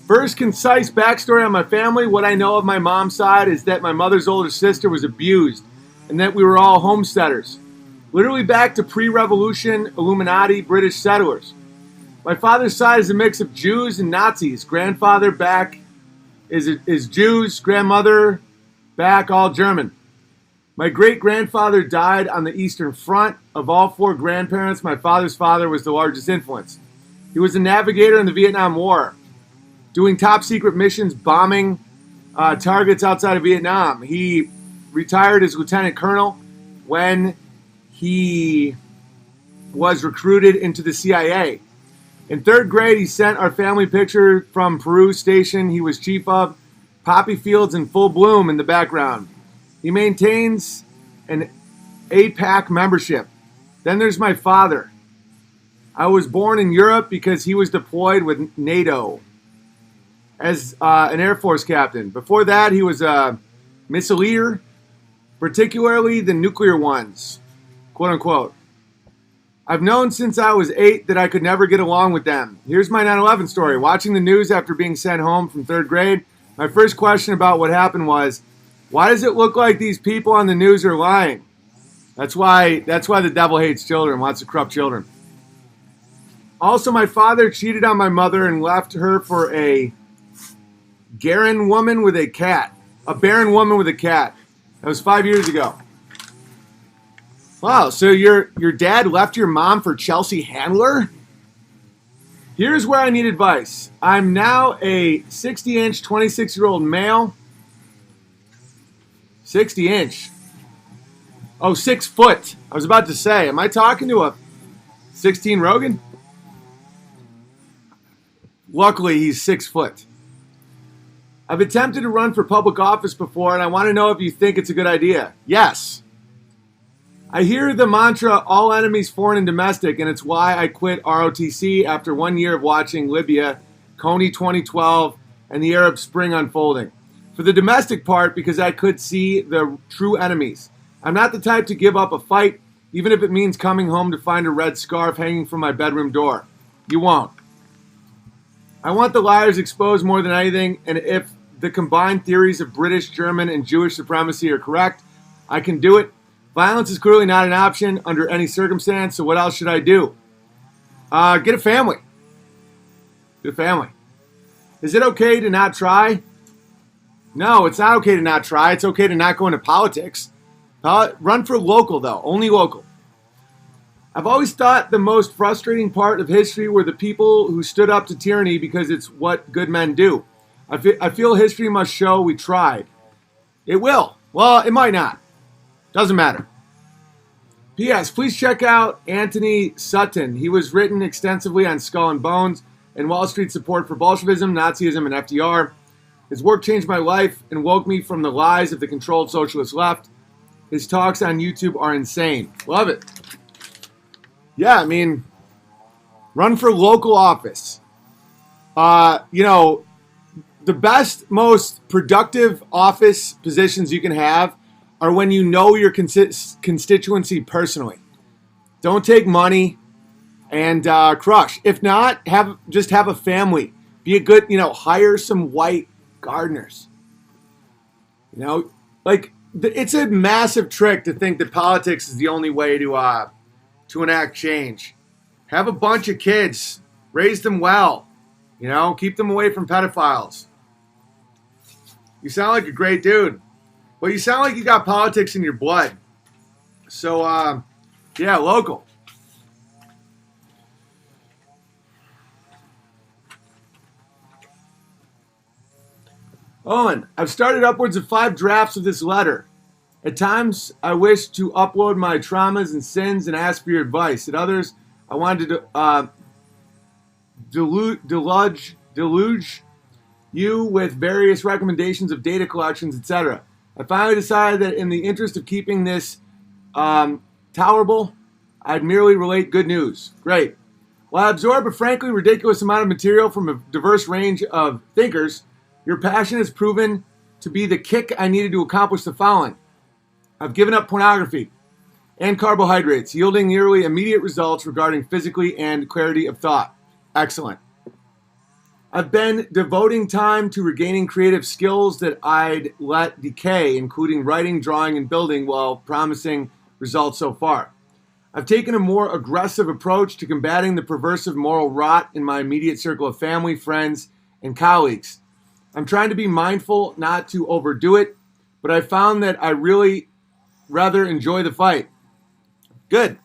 First, concise backstory on my family. What I know of my mom's side is that my mother's older sister was abused and that we were all homesteaders. Literally back to pre-revolution Illuminati British settlers. My father's side is a mix of Jews and Nazis. Grandfather back is Jews, grandmother back all German. My great-grandfather died on the Eastern Front. Of all four grandparents, my father's father was the largest influence. He was a navigator in the Vietnam War, doing top-secret missions, bombing targets outside of Vietnam. He retired as lieutenant colonel when he was recruited into the CIA. In third grade, he sent our family picture from Peru station he was chief of. Poppy fields in full bloom in the background. He maintains an APAC membership. Then there's my father. I was born in Europe because he was deployed with NATO as an Air Force captain. Before that, he was a missileer, particularly the nuclear ones, quote unquote. I've known since I was 8 that I could never get along with them. Here's my 9/11 story. Watching the news after being sent home from third grade, my first question about what happened was, why does it look like these people on the news are lying? That's why the devil hates children, wants to corrupt children. Also, my father cheated on my mother and left her for a barren woman with a cat. A barren woman with a cat. That was 5 years ago. Wow, so your dad left your mom for Chelsea Handler? Here's where I need advice. I'm now a 60-inch, 26-year-old male. 60-inch. Oh, 6 foot. I was about to say, am I talking to a 16 Rogan? Luckily, he's 6 foot. I've attempted to run for public office before, and I want to know if you think it's a good idea. Yes. I hear the mantra, all enemies foreign and domestic, and it's why I quit ROTC after 1 year of watching Libya, Coney 2012, and the Arab Spring unfolding. For the domestic part, because I could see the true enemies. I'm not the type to give up a fight, even if it means coming home to find a red scarf hanging from my bedroom door. You won't. I want the liars exposed more than anything, and if the combined theories of British, German, and Jewish supremacy are correct, I can do it. Violence is clearly not an option under any circumstance, so what else should I do? Get a family. Get a family. Is it okay to not try? No, it's not okay to not try. It's okay to not go into politics. Run for local, though. Only local. I've always thought the most frustrating part of history were the people who stood up to tyranny because it's what good men do. I feel history must show we tried. It will. Well, it might not. Doesn't matter. P.S. Please check out Anthony Sutton. He was written extensively on Skull and Bones and Wall Street support for Bolshevism, Nazism, and FDR. His work changed my life and woke me from the lies of the controlled socialist left. His talks on YouTube are insane. Love it. Yeah, I mean, run for local office. The best, most productive office positions you can have are when you know your constituency personally. Don't take money and crush. If not, just have a family. Be a good, hire some white gardeners. It's a massive trick to think that politics is the only way to enact change. Have a bunch of kids, raise them well, keep them away from pedophiles. You sound like a great dude. Well, you sound like you got politics in your blood. So, yeah, local. Owen, I've started upwards of 5 drafts of this letter. At times, I wish to upload my traumas and sins and ask for your advice. At others, I wanted to deluge you with various recommendations of data collections, etc. I finally decided that in the interest of keeping this tolerable, I'd merely relate good news. Great. While I absorb a frankly ridiculous amount of material from a diverse range of thinkers, your passion has proven to be the kick I needed to accomplish the following. I've given up pornography and carbohydrates, yielding nearly immediate results regarding physically and clarity of thought. Excellent. I've been devoting time to regaining creative skills that I'd let decay, including writing, drawing, and building, while promising results so far. I've taken a more aggressive approach to combating the perversive moral rot in my immediate circle of family, friends, and colleagues. I'm trying to be mindful not to overdo it, but I found that I really rather enjoy the fight. Good.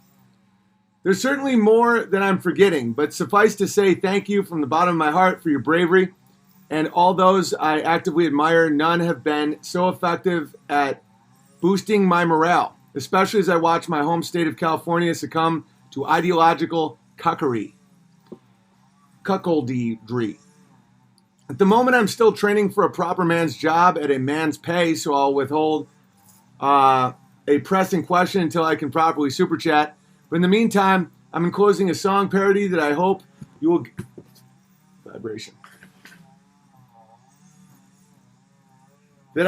There's certainly more than I'm forgetting, but suffice to say thank you from the bottom of my heart for your bravery and all those I actively admire. None have been so effective at boosting my morale, especially as I watch my home state of California succumb to ideological cuckoldry. At the moment, I'm still training for a proper man's job at a man's pay, so I'll withhold a pressing question until I can properly super chat. But in the meantime, I'm enclosing a song parody that I hope you will... Vibration. That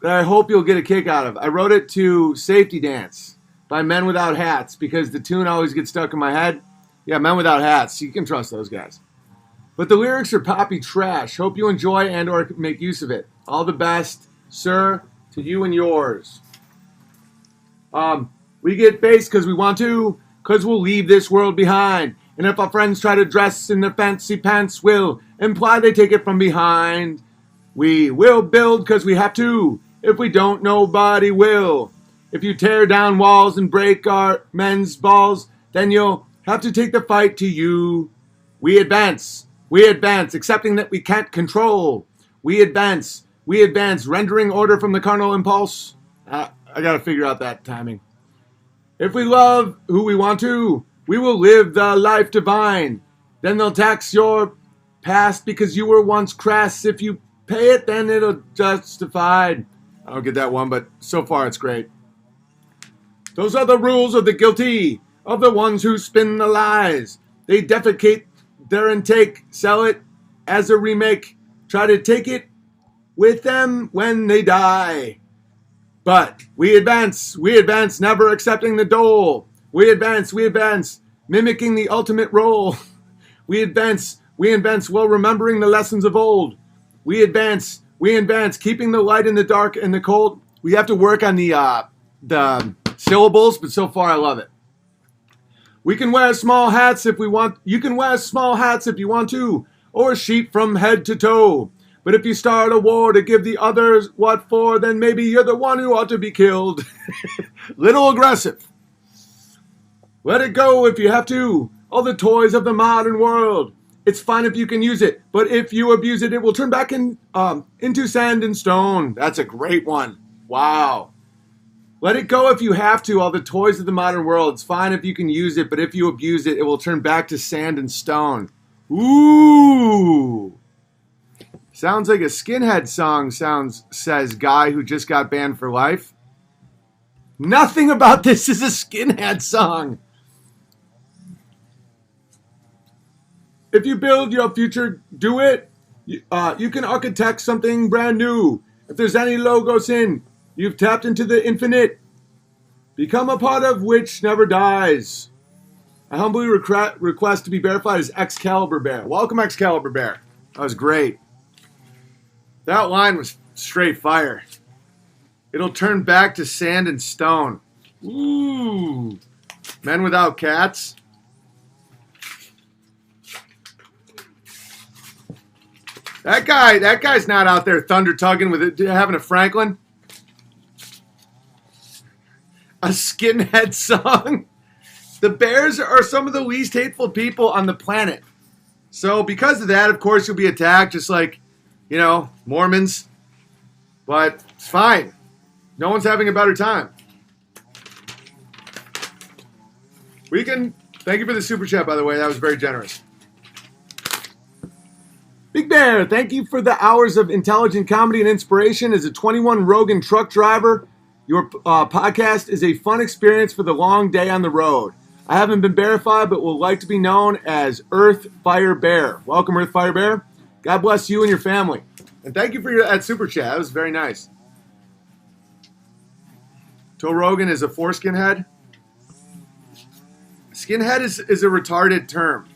I hope you'll get a kick out of. I wrote it to Safety Dance by Men Without Hats because the tune always gets stuck in my head. Yeah, Men Without Hats. You can trust those guys. But the lyrics are poppy trash. Hope you enjoy and or make use of it. All the best, sir, to you and yours. We get based because we want to, because we'll leave this world behind. And if our friends try to dress in their fancy pants, we'll imply they take it from behind. We will build because we have to. If we don't, nobody will. If you tear down walls and break our men's balls, then you'll have to take the fight to you. We advance, accepting that we can't control. We advance, rendering order from the carnal impulse. I gotta figure out that timing. If we love who we want to, we will live the life divine. Then they'll tax your past because you were once crass. If you pay it, then it'll justified. I don't get that one, but so far it's great. Those are the rules of the guilty, of the ones who spin the lies. They defecate their intake, sell it as a remake, try to take it with them when they die. But we advance, never accepting the dole. We advance, mimicking the ultimate role. We advance, while remembering the lessons of old. We advance, keeping the light in the dark and the cold. We have to work on the syllables, but so far I love it. We can wear small hats if we want. You can wear small hats if you want to, or a sheep from head to toe. But if you start a war to give the others what for, then maybe you're the one who ought to be killed. Little aggressive. Let it go if you have to. All the toys of the modern world. It's fine if you can use it, but if you abuse it, it will turn back into sand and stone. That's a great one. Wow. Let it go if you have to, all the toys of the modern world. It's fine if you can use it, but if you abuse it, it will turn back to sand and stone. Ooh. Sounds like a skinhead song, says guy who just got banned for life. Nothing about this is a skinhead song. If you build your future, do it. You can architect something brand new. If there's any logos in, you've tapped into the infinite. Become a part of which never dies. I humbly request to be verified as Excalibur Bear. Welcome, Excalibur Bear. That was great. That line was straight fire. It'll turn back to sand and stone. Ooh. Men without cats. That guy's not out there thunder tugging with it, having a Franklin. A skinhead song. The Bears are some of the least hateful people on the planet. So because of that, of course, you'll be attacked just like, Mormons. But it's fine. No one's having a better time. Thank you for the super chat, by the way. That was very generous. Big Bear, thank you for the hours of intelligent comedy and inspiration. As a 21 Rogan truck driver, your podcast is a fun experience for the long day on the road. I haven't been verified, but would like to be known as Earth Fire Bear. Welcome, Earth Fire Bear. God bless you and your family. And thank you for that super chat. That was very nice. Joe Rogan is a foreskin head. Skinhead is a retarded term.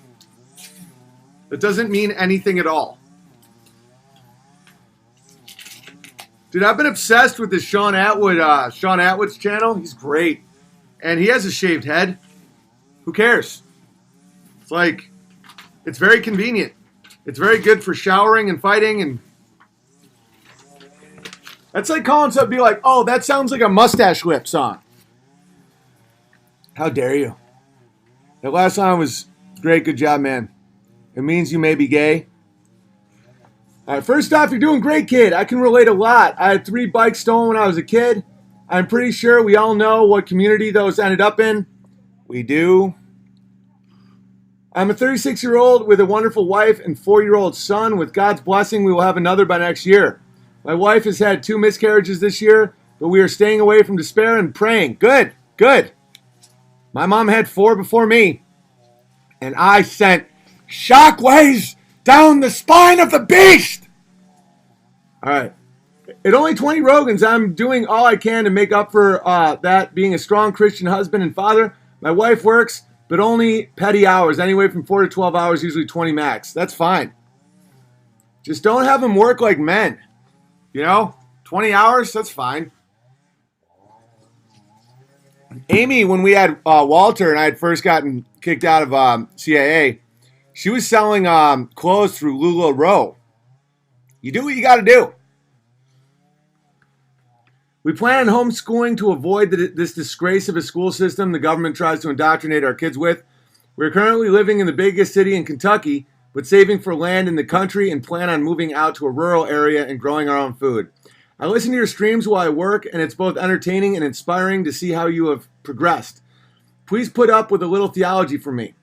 It doesn't mean anything at all. Dude, I've been obsessed with this Sean Atwood's channel. He's great. And he has a shaved head. Who cares? It's very convenient. It's very good for showering and fighting. And that's like calling something, be like, oh, that sounds like a Mustache Lip song. How dare you? That last song was great. Good job, man. It means you may be gay. All right, first off, you're doing great, kid. I can relate a lot. I had 3 bikes stolen when I was a kid. I'm pretty sure we all know what community those ended up in. We do. I'm a 36-year-old with a wonderful wife and 4-year-old son. With God's blessing, we will have another by next year. My wife has had 2 miscarriages this year, but we are staying away from despair and praying. Good, good. My mom had 4 before me, and I sent shockwaves down the spine of the beast. All right. At only 20 Rogans, I'm doing all I can to make up for that, being a strong Christian husband and father. My wife works, but only petty hours, anywhere from 4 to 12 hours, usually 20 max. That's fine. Just don't have them work like men. 20 hours, that's fine. Amy, when we had Walter and I had first gotten kicked out of CAA, she was selling clothes through LuLaRoe. You do what you got to do. We plan on homeschooling to avoid this disgrace of a school system the government tries to indoctrinate our kids with. We're currently living in the biggest city in Kentucky, but saving for land in the country and plan on moving out to a rural area and growing our own food. I listen to your streams while I work, and it's both entertaining and inspiring to see how you have progressed. Please put up with a little theology for me.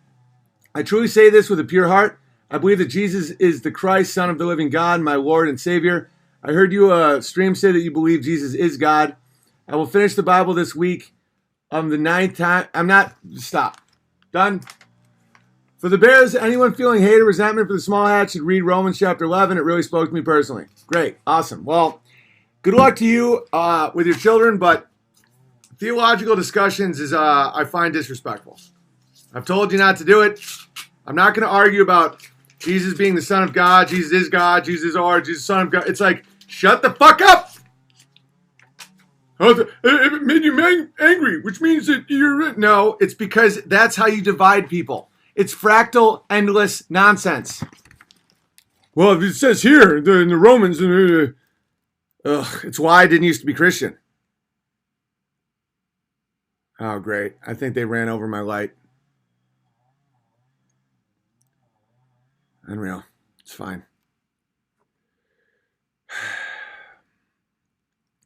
I truly say this with a pure heart. I believe that Jesus is the Christ, Son of the living God, my Lord and Savior. I heard you stream say that you believe Jesus is God. I will finish the Bible this week on the 9th time. Stop. Done. For the Bears, anyone feeling hate or resentment for the small hat should read Romans chapter 11. It really spoke to me personally. Great. Awesome. Well, good luck to you with your children, but theological discussions is I find disrespectful. I've told you not to do it. I'm not going to argue about Jesus being the Son of God. Jesus is God. Jesus is Lord. Jesus is Son of God. It's like, shut the fuck up. Oh, it made you angry, which means that you're... No, it's because that's how you divide people. It's fractal, endless nonsense. Well, if it says here in the Romans... it's why I didn't used to be Christian. Oh, great. I think they ran over my light. Unreal. It's fine.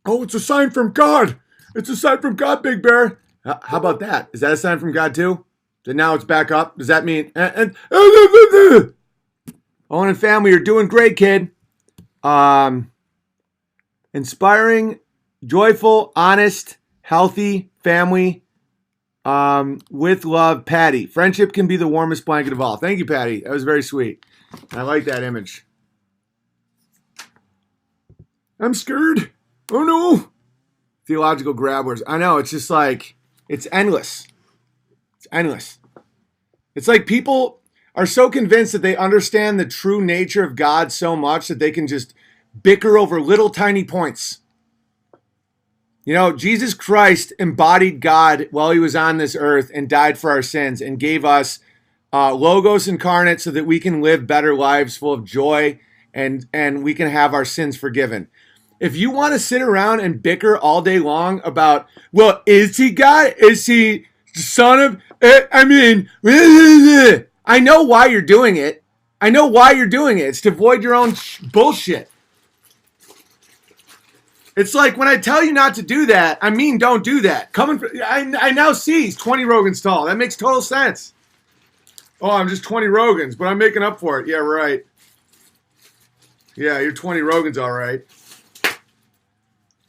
Oh, it's a sign from God. It's a sign from God, Big Bear. How about that? Is that a sign from God too? Then now it's back up. Does that mean... Owen and family, you're doing great, kid. Inspiring, joyful, honest, healthy family. With love, Patty. Friendship can be the warmest blanket of all. Thank you, Patty. That was very sweet. I like that image. I'm scared. Oh no. Theological grabblers. I know. It's just like, it's endless. It's endless. It's like people are so convinced that they understand the true nature of God so much that they can just bicker over little tiny points. You know, Jesus Christ embodied God while he was on this earth and died for our sins and gave us Logos incarnate so that we can live better lives full of joy and we can have our sins forgiven. If you want to sit around and bicker all day long about, well, is he God? Is he the son of, I know why you're doing it. I know why you're doing it. It's to avoid your own bullshit. It's like when I tell you not to do that, I mean don't do that. I now see he's 20 Rogans tall. That makes total sense. Oh, I'm just 20 Rogans, but I'm making up for it. Yeah, right. Yeah, you're 20 Rogans, all right.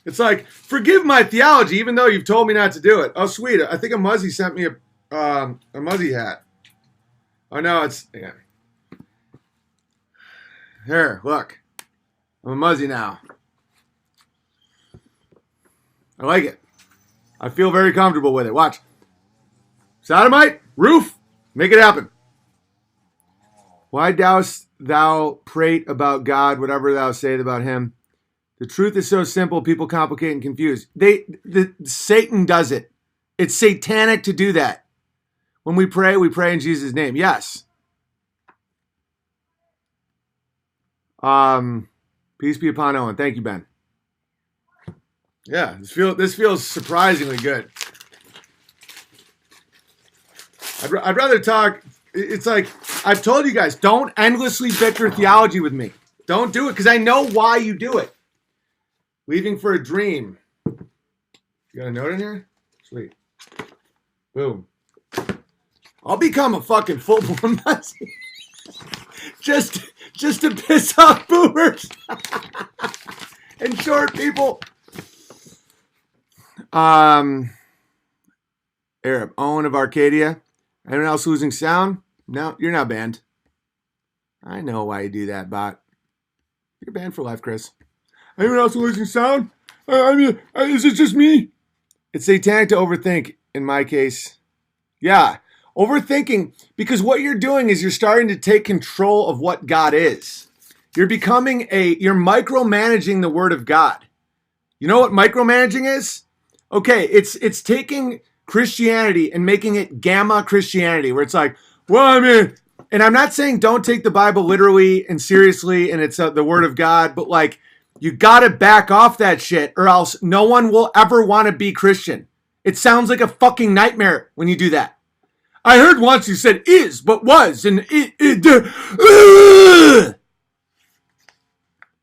It's like, forgive my theology, even though you've told me not to do it. Oh, sweet. I think a Muzzy sent me a Muzzy hat. Oh, no, it's... Yeah. Here, look. I'm a Muzzy now. I like it. I feel very comfortable with it. Watch. Sodomite, roof, make it happen. Why dost thou prate about God, whatever thou sayest about him? The truth is so simple, people complicate and confuse. Satan does it. It's satanic to do that. When we pray in Jesus' name. Yes. Peace be upon Owen. Thank you, Ben. Yeah, this feels surprisingly good. I'd rather talk. It's like, I've told you guys, don't endlessly bicker theology with me. Don't do it, because I know why you do it. Leaving for a dream. You got a note in here? Sweet. Boom. I'll become a fucking full-blown Nazi. just to piss off boomers. And short people. Arab, Owen of Arcadia. Anyone else losing sound? No, you're not banned. I know why you do that, bot. You're banned for life, Chris. Anyone else losing sound? Is it just me? It's satanic to overthink, in my case. Yeah, overthinking, because what you're doing is you're starting to take control of what God is. You're micromanaging the Word of God. You know what micromanaging is? Okay, it's taking Christianity and making it gamma Christianity, where it's like, well, and I'm not saying don't take the Bible literally and seriously, and it's the Word of God, but like, you gotta back off that shit, or else no one will ever want to be Christian. It sounds like a fucking nightmare when you do that. I heard once you said is, but was, and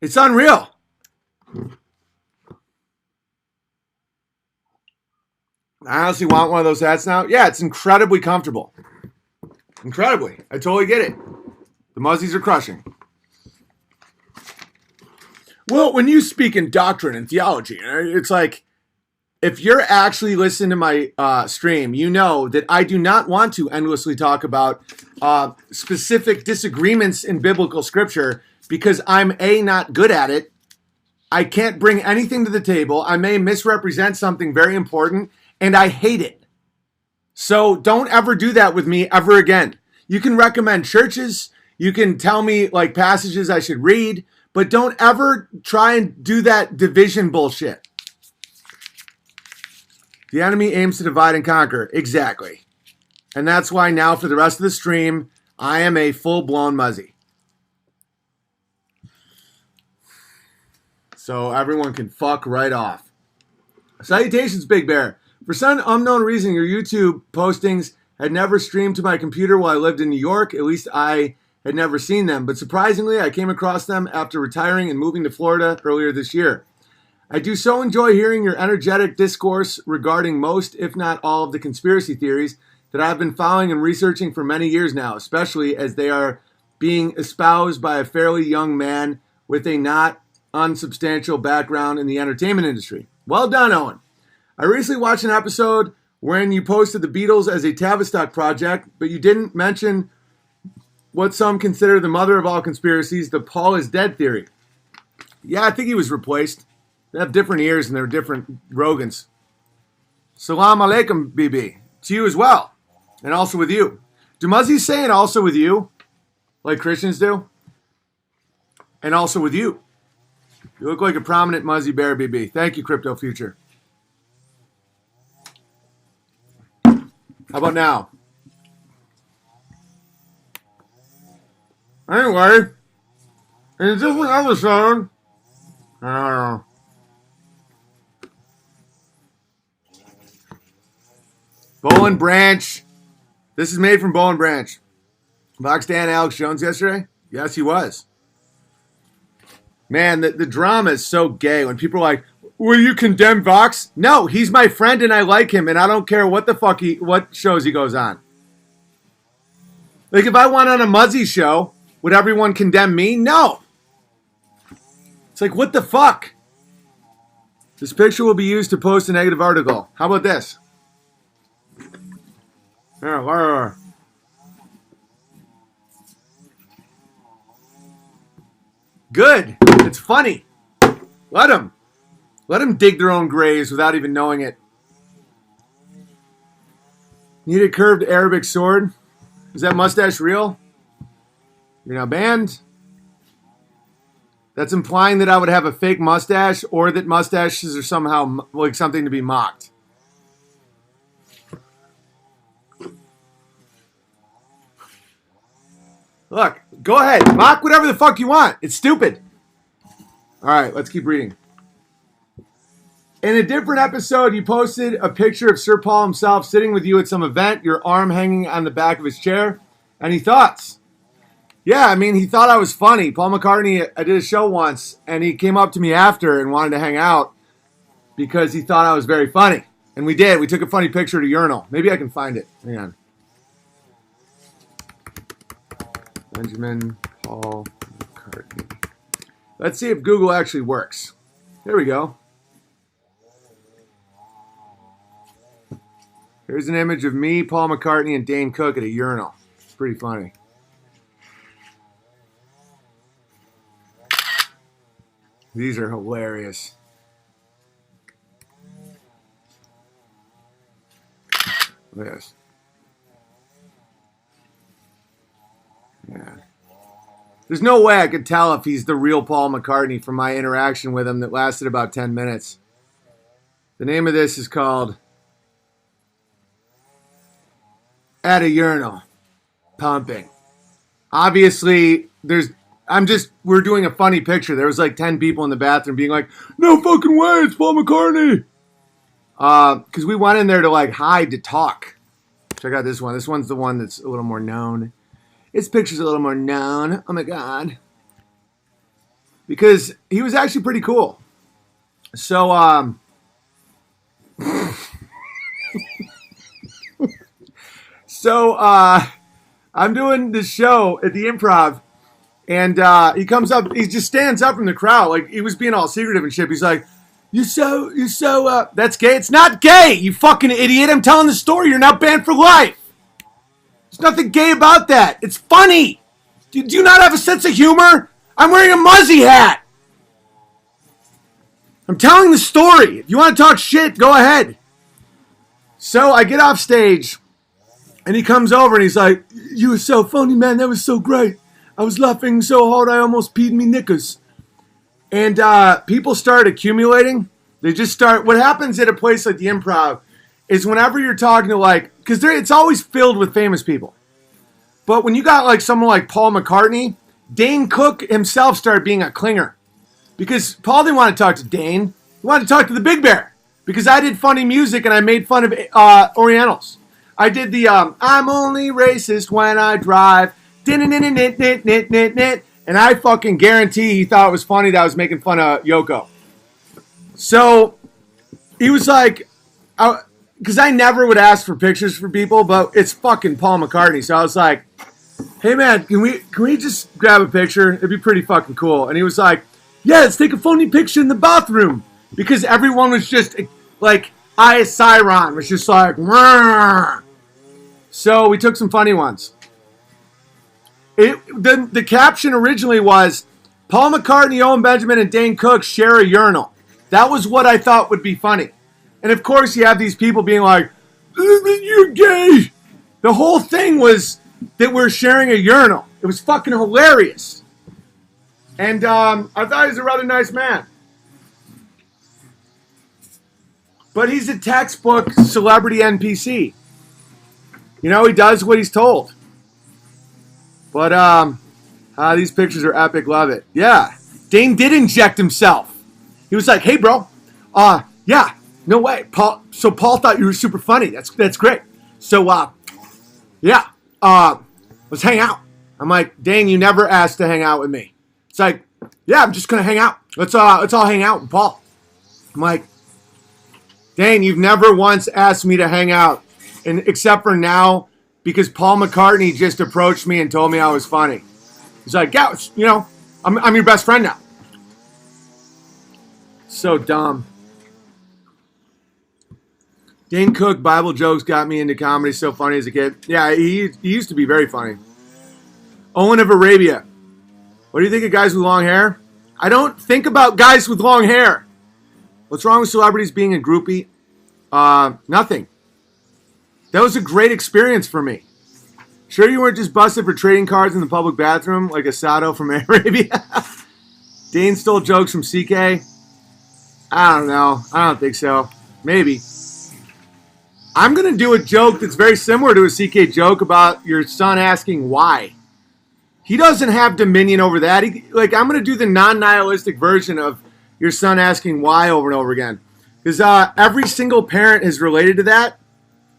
it's unreal. I honestly want one of those hats now. Yeah, it's incredibly comfortable. Incredibly. I totally get it. The Muzzies are crushing. Well, when you speak in doctrine and theology, it's like, if you're actually listening to my stream, you know that I do not want to endlessly talk about specific disagreements in biblical scripture, because I'm not good at it. I can't bring anything to the table. I may misrepresent something very important, and I hate it. So don't ever do that with me ever again. You can recommend churches. You can tell me like passages I should read, but don't ever try and do that division bullshit. The enemy aims to divide and conquer. Exactly. And that's why now for the rest of the stream, I am a full-blown Muzzy. So everyone can fuck right off. Salutations, Big Bear. For some unknown reason, your YouTube postings had never streamed to my computer while I lived in New York. At least I had never seen them. But surprisingly, I came across them after retiring and moving to Florida earlier this year. I do so enjoy hearing your energetic discourse regarding most, if not all, of the conspiracy theories that I've been following and researching for many years now, especially as they are being espoused by a fairly young man with a not unsubstantial background in the entertainment industry. Well done, Owen. I recently watched an episode when you posted the Beatles as a Tavistock project, but you didn't mention what some consider the mother of all conspiracies, the Paul is dead theory. Yeah, I think he was replaced. They have different ears and they're different Rogans. Salam alaikum, BB. To you as well. And also with you. Do Muzzies say and also with you? Like Christians do? And also with you. You look like a prominent Muzzy bear, BB. Thank you, Crypto Future. How about now? Anyway, in a different episode, I don't know. Bowen Branch. This is made from Bowen Branch. Vox Dan Alex Jones yesterday? Yes, he was. Man, the drama is so gay when people are like, will you condemn Vox? No, he's my friend and I like him and I don't care what the fuck what shows he goes on. Like if I went on a Muzzy show, would everyone condemn me? No. It's like, what the fuck? This picture will be used to post a negative article. How about this? Good. It's funny. Let them dig their own graves without even knowing it. Need a curved Arabic sword? Is that mustache real? You're now banned. That's implying that I would have a fake mustache or that mustaches are somehow like something to be mocked. Look, go ahead. Mock whatever the fuck you want. It's stupid. All right, let's keep reading. In a different episode, you posted a picture of Sir Paul himself sitting with you at some event, your arm hanging on the back of his chair. Any thoughts? Yeah, I mean, he thought I was funny. Paul McCartney, I did a show once, and he came up to me after and wanted to hang out because he thought I was very funny. And we did. We took a funny picture at a urinal. Maybe I can find it. Hang on. Benjamin Paul McCartney. Let's see if Google actually works. There we go. Here's an image of me, Paul McCartney, and Dane Cook at a urinal. It's pretty funny. These are hilarious. Look at this. Yeah. There's no way I could tell if he's the real Paul McCartney from my interaction with him that lasted about 10 minutes. The name of this is called At a Urinal. Pumping. Obviously, we're doing a funny picture. There was like 10 people in the bathroom being like, no fucking way, it's Paul McCartney. Because we went in there to like hide to talk. Check out this one. This one's the one that's a little more known. His picture's a little more known. Oh my God. Because he was actually pretty cool. So, I'm doing this show at the Improv, and he comes up, he just stands up from the crowd, like he was being all secretive and shit. He's like, you're so, that's gay. It's not gay, you fucking idiot. I'm telling the story. You're now banned for life. There's nothing gay about that. It's funny. Do you not have a sense of humor? I'm wearing a Muzzy hat. I'm telling the story. If you want to talk shit, go ahead. So I get off stage, and he comes over, and he's like, you were so funny, man. That was so great. I was laughing so hard, I almost peed me knickers. And people start accumulating. They just start. What happens at a place like the Improv is whenever you're talking to like, because it's always filled with famous people. But when you got like someone like Paul McCartney, Dane Cook himself started being a clinger. Because Paul didn't want to talk to Dane. He wanted to talk to the Big Bear. Because I did funny music and I made fun of Orientals. I did the I'm only racist when I drive. And I fucking guarantee he thought it was funny that I was making fun of Yoko. So he was like, because I never would ask for pictures for people, but it's fucking Paul McCartney. So I was like, hey man, can we just grab a picture? It'd be pretty fucking cool. And he was like, yeah, let's take a phony picture in the bathroom. Because everyone was just like, Siron was just like, "Rrr." So we took some funny ones. The caption originally was, Paul McCartney, Owen Benjamin, and Dane Cook share a urinal. That was what I thought would be funny. And of course you have these people being like, you're gay. The whole thing was that we're sharing a urinal. It was fucking hilarious. And I thought he was a rather nice man. But he's a textbook celebrity NPC. You know, he does what he's told. But these pictures are epic. Love it. Yeah. Dane did inject himself. He was like, hey, bro. Yeah. No way. Paul thought you were super funny. That's great. So, yeah. Let's hang out. I'm like, Dane, you never asked to hang out with me. It's like, yeah, I'm just going to hang out. Let's all hang out with Paul. I'm like, Dane, you've never once asked me to hang out. And except for now, because Paul McCartney just approached me and told me I was funny. He's like, yeah, you know, I'm your best friend now. So dumb. Dane Cook, Bible jokes got me into comedy. So funny as a kid. Yeah, he used to be very funny. Owen of Arabia. What do you think of guys with long hair? I don't think about guys with long hair. What's wrong with celebrities being a groupie? Nothing. That was a great experience for me. Sure you weren't just busted for trading cards in the public bathroom like Asado from Arabia? Dane stole jokes from CK? I don't know. I don't think so. Maybe. I'm going to do a joke that's very similar to a CK joke about your son asking why. He doesn't have dominion over that. I'm going to do the non-nihilistic version of your son asking why over and over again. Because every single parent is related to that.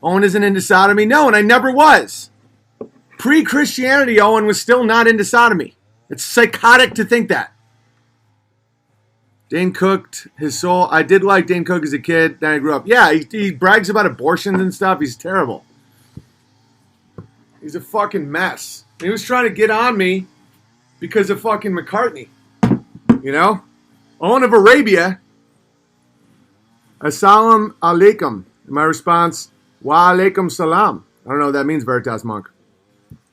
Owen isn't into sodomy. No, and I never was. Pre-Christianity, Owen was still not into sodomy. It's psychotic to think that. Dane cooked his soul. I did like Dane Cook as a kid. Then I grew up. Yeah, he brags about abortions and stuff. He's terrible. He's a fucking mess. He was trying to get on me because of fucking McCartney. You know? Owen of Arabia. Assalamu alaikum. My response, wa alaikum salam. I don't know what that means, Veritas Monk.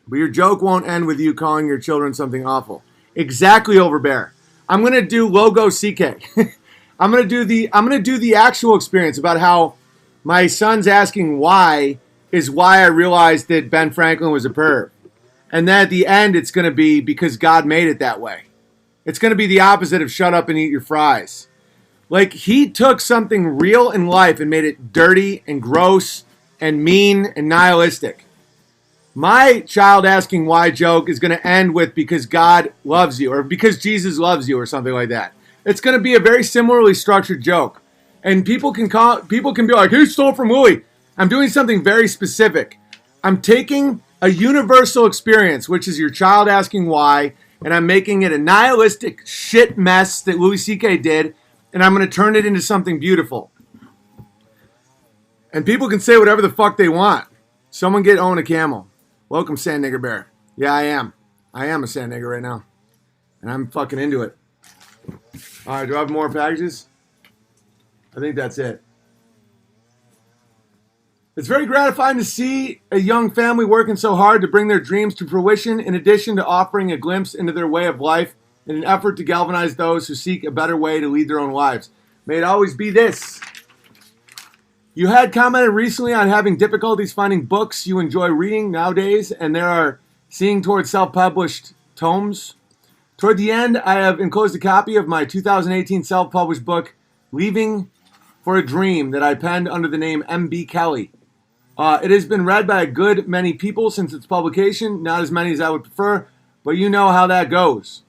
But your joke won't end with you calling your children something awful. Exactly, Overbear. I'm gonna do logo CK. I'm gonna do the actual experience about how my son's asking why is why I realized that Ben Franklin was a perv. And then at the end it's gonna be because God made it that way. It's gonna be the opposite of shut up and eat your fries. Like, he took something real in life and made it dirty and gross and mean and nihilistic. My child asking why joke is going to end with because God loves you or because Jesus loves you or something like that. It's going to be a very similarly structured joke. And people can be like, he stole from Louis. I'm doing something very specific. I'm taking a universal experience, which is your child asking why, and I'm making it a nihilistic shit mess that Louis C.K. did, and I'm going to turn it into something beautiful. And people can say whatever the fuck they want. Someone get Owen a camel. Welcome, Sand Nigger Bear. Yeah, I am. I am a Sand Nigger right now. And I'm fucking into it. All right, do I have more packages? I think that's it. It's very gratifying to see a young family working so hard to bring their dreams to fruition, in addition to offering a glimpse into their way of life in an effort to galvanize those who seek a better way to lead their own lives. May it always be this. You had commented recently on having difficulties finding books you enjoy reading nowadays, and there are seeing towards self-published tomes. Toward the end, I have enclosed a copy of my 2018 self-published book, Leaving for a Dream, that I penned under the name M.B. Kelly. It has been read by a good many people since its publication, not as many as I would prefer, but you know how that goes.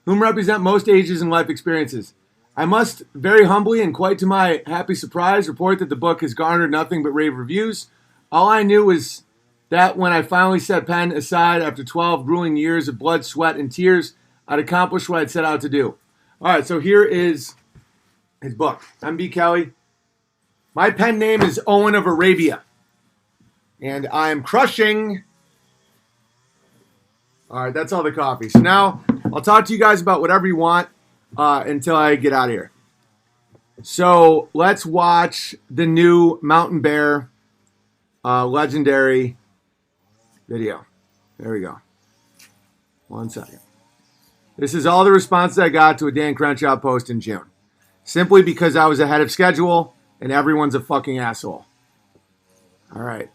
Whom represent most ages and life experiences. I must very humbly and quite to my happy surprise report that the book has garnered nothing but rave reviews. All I knew was that when I finally set pen aside after 12 grueling years of blood, sweat, and tears, I'd accomplished what I'd set out to do. All right, so here is his book. M.B. Kelly. My pen name is Owen of Arabia. And I'm crushing. All right, that's all the coffee. So now I'll talk to you guys about whatever you want until I get out of here. So let's watch the new Mountain Bear legendary video. There we go. 1 second. This is all the responses I got to a Dan Crenshaw post in June. Simply because I was ahead of schedule and everyone's a fucking asshole. All right.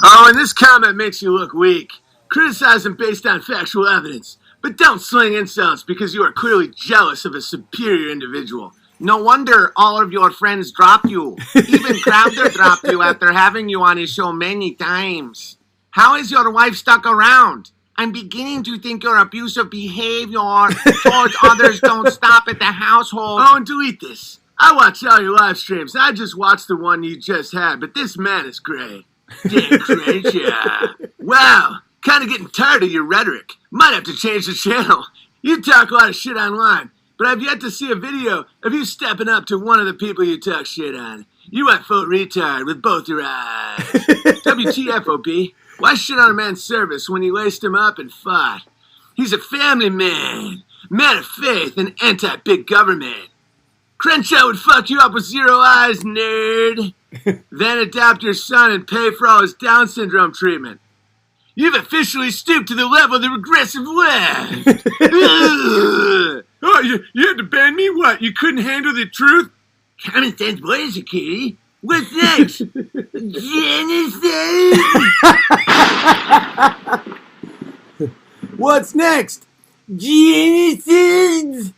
Oh, and this comment makes you look weak. Criticize him based on factual evidence, but don't sling insults because you are clearly jealous of a superior individual. No wonder all of your friends dropped you. Even Crowder dropped you after having you on his show many times. How is your wife stuck around? I'm beginning to think your abusive behavior towards others don't stop at the household. Oh, and delete this. I watch all your live streams. I just watched the one you just had, but this man is great. Dan Crenshaw. Wow, kind of getting tired of your rhetoric. Might have to change the channel. You talk a lot of shit online, but I've yet to see a video of you stepping up to one of the people you talk shit on. You went full retard with both your eyes. WTF, OP? Why shit on a man's service when you laced him up and fought? He's a family man of faith and anti-big government. Crenshaw would fuck you up with 0 eyes, nerd. Then adopt your son and pay for all his Down syndrome treatment. You've officially stooped to the level of the regressive left. Oh, you had to ban me? What, you couldn't handle the truth? Common sense boy, security. What's next? Genocide? What's next? Genocide?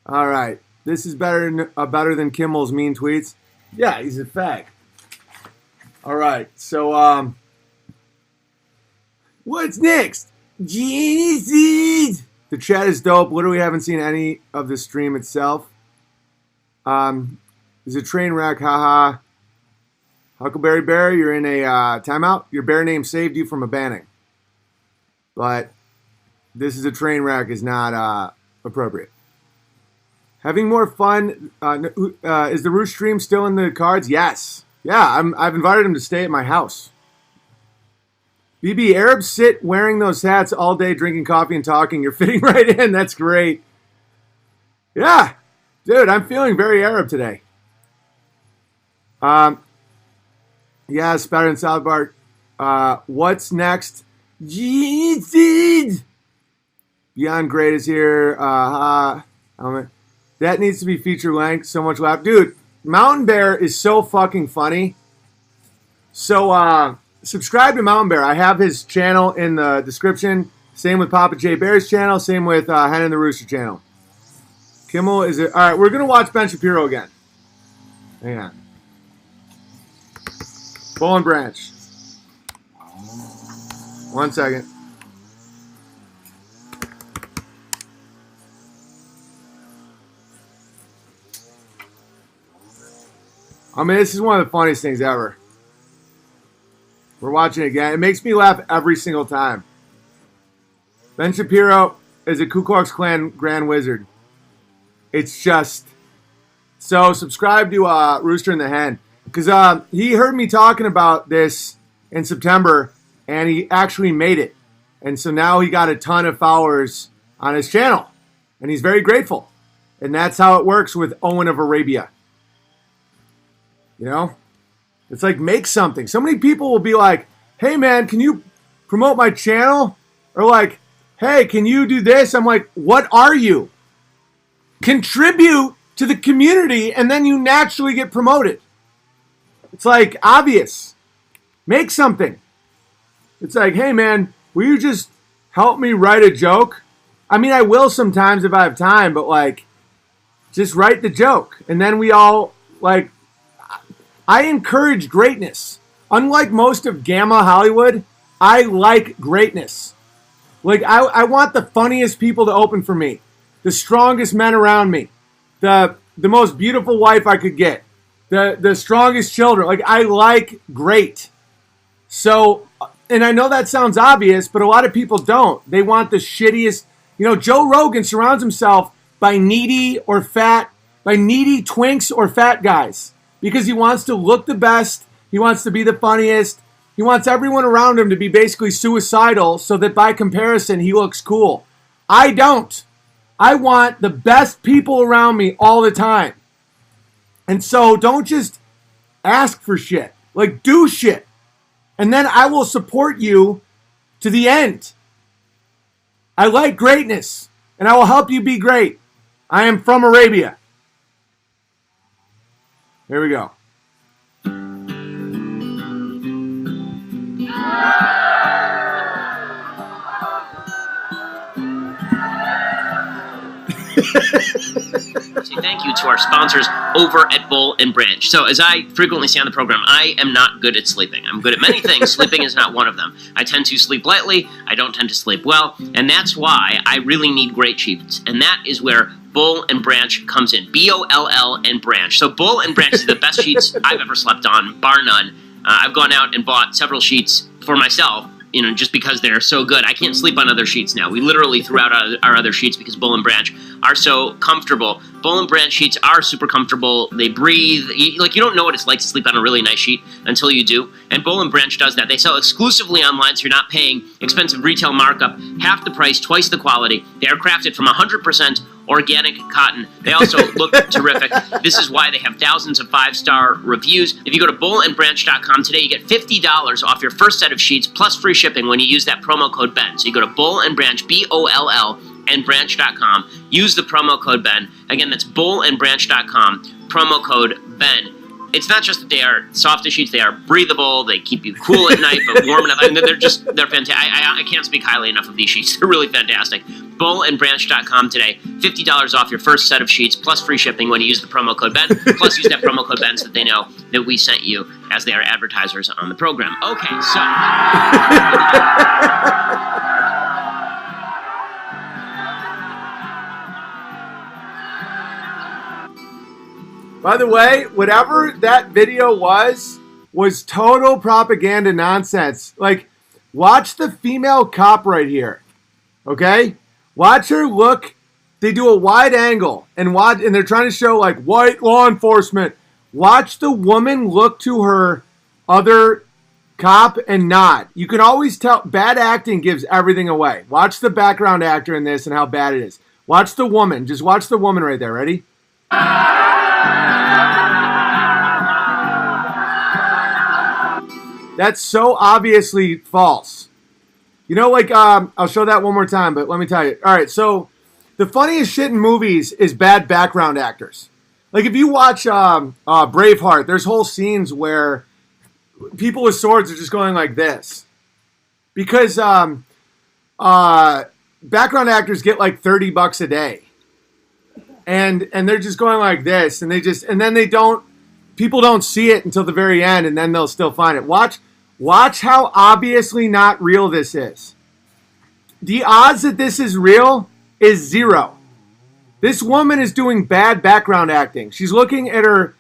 All right. This is better than Kimmel's mean tweets. Yeah, he's a fag. All right. So, what's next? Genocide. The chat is dope. Literally haven't seen any of the stream itself. It's a train wreck. Haha. Huckleberry Bear, you're in a timeout. Your bear name saved you from a banning. But this is a train wreck is not appropriate. Having more fun. Is the Roost stream still in the cards? Yes. Yeah, I've invited him to stay at my house. BB, Arabs sit wearing those hats all day, drinking coffee and talking. You're fitting right in. That's great. Yeah. Dude, I'm feeling very Arab today. Yeah, it's better than South Park. What's next? Jesus! Beyond Great is here. That needs to be feature length. So much laugh. Dude, Mountain Bear is so fucking funny. So, subscribe to Mountain Bear. I have his channel in the description. Same with Papa J Bear's channel. Same with Hen and the Rooster channel. Kimmel is it? All right, we're going to watch Ben Shapiro again. Hang on. Bull and Branch. 1 second. I mean, this is one of the funniest things ever. We're watching it again. It makes me laugh every single time. Ben Shapiro is a Ku Klux Klan Grand Wizard. It's just... So, subscribe to Rooster and the Hen. Because he heard me talking about this in September, and he actually made it. And so now he got a ton of followers on his channel. And he's very grateful. And that's how it works with Owen of Arabia. You know? It's like, make something. So many people will be like, hey, man, can you promote my channel? Or like, hey, can you do this? I'm like, what are you? Contribute to the community, and then you naturally get promoted. It's like, obvious. Make something. It's like, hey, man, will you just help me write a joke? I mean, I will sometimes if I have time, but like, just write the joke. And then we all, like, I encourage greatness. Unlike most of Gamma Hollywood, I like greatness. Like, I want the funniest people to open for me. The strongest men around me. The most beautiful wife I could get. The strongest children. Like, I like great. So, and I know that sounds obvious, but a lot of people don't. They want the shittiest. You know, Joe Rogan surrounds himself by needy twinks or fat guys. Because he wants to look the best. He wants to be the funniest. He wants everyone around him to be basically suicidal so that by comparison he looks cool. I don't. I want the best people around me all the time. And so don't just ask for shit. Like, do shit. And then I will support you to the end. I like greatness, and I will help you be great. I am from Arabia. Here we go. Say thank you to our sponsors over at Bowl and Branch. So, as I frequently say on the program, I am not good at sleeping. I'm good at many things. Sleeping is not one of them. I tend to sleep lightly. I don't tend to sleep well. And that's why I really need great sheets. And that is where Bowl and Branch comes in. Boll and Branch. So, Bowl and Branch is the best sheets I've ever slept on, bar none. I've gone out and bought several sheets for myself, just because they're so good. I can't sleep on other sheets now. We literally threw out our other sheets because Bowl and Branch are so comfortable. Bowl and Branch sheets are super comfortable. They breathe. You don't know what it's like to sleep on a really nice sheet until you do. And Bowl and Branch does that. They sell exclusively online, so you're not paying expensive retail markup, half the price, twice the quality. They are crafted from 100% organic cotton. They also look terrific. This is why they have thousands of 5-star reviews. If you go to bowlandbranch.com today, you get $50 off your first set of sheets plus free shipping when you use that promo code BEN. So you go to Bowl and Branch, BOLL, and branch.com. Use the promo code BEN. Again, that's bowlandbranch.com, promo code BEN. It's not just that they are soft as sheets, they are breathable, they keep you cool at night, but warm enough. I mean, they're fantastic. I can't speak highly enough of these sheets. They're really fantastic. Bowlandbranch.com today. $50 off your first set of sheets, plus free shipping when you use the promo code BEN. Plus use that promo code BEN so that they know that we sent you, as they are advertisers on the program. Okay, so... By the way, whatever that video was total propaganda nonsense. Like, watch the female cop right here. Okay? Watch her look. They do a wide angle and they're trying to show like white law enforcement. Watch the woman look to her other cop and nod. You can always tell bad acting gives everything away. Watch the background actor in this and how bad it is. Watch the woman. Just watch the woman right there. Ready? That's so obviously false. I'll show that one more time, but let me tell you. All right, so the funniest shit in movies is bad background actors. Like, if you watch Braveheart, there's whole scenes where people with swords are just going like this. Because background actors get like $30 a day. And they're just going like this, and then people don't see it until the very end, and then they'll still find it. Watch how obviously not real this is. The odds that this is real is 0. This woman is doing bad background acting. She's looking at her,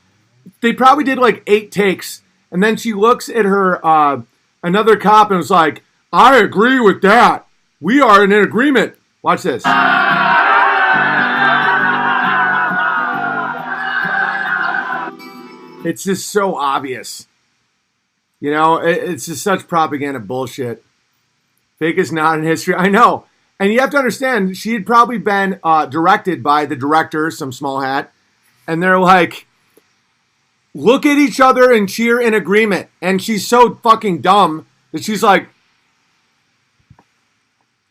they probably did like 8 takes, and then she looks at her, another cop and was like, I agree with that. We are in an agreement. Watch this. It's just so obvious. It's just such propaganda bullshit. Fake is not in history. I know. And you have to understand, she had probably been directed by the director, some small hat. And they're like, look at each other and cheer in agreement. And she's so fucking dumb that she's like,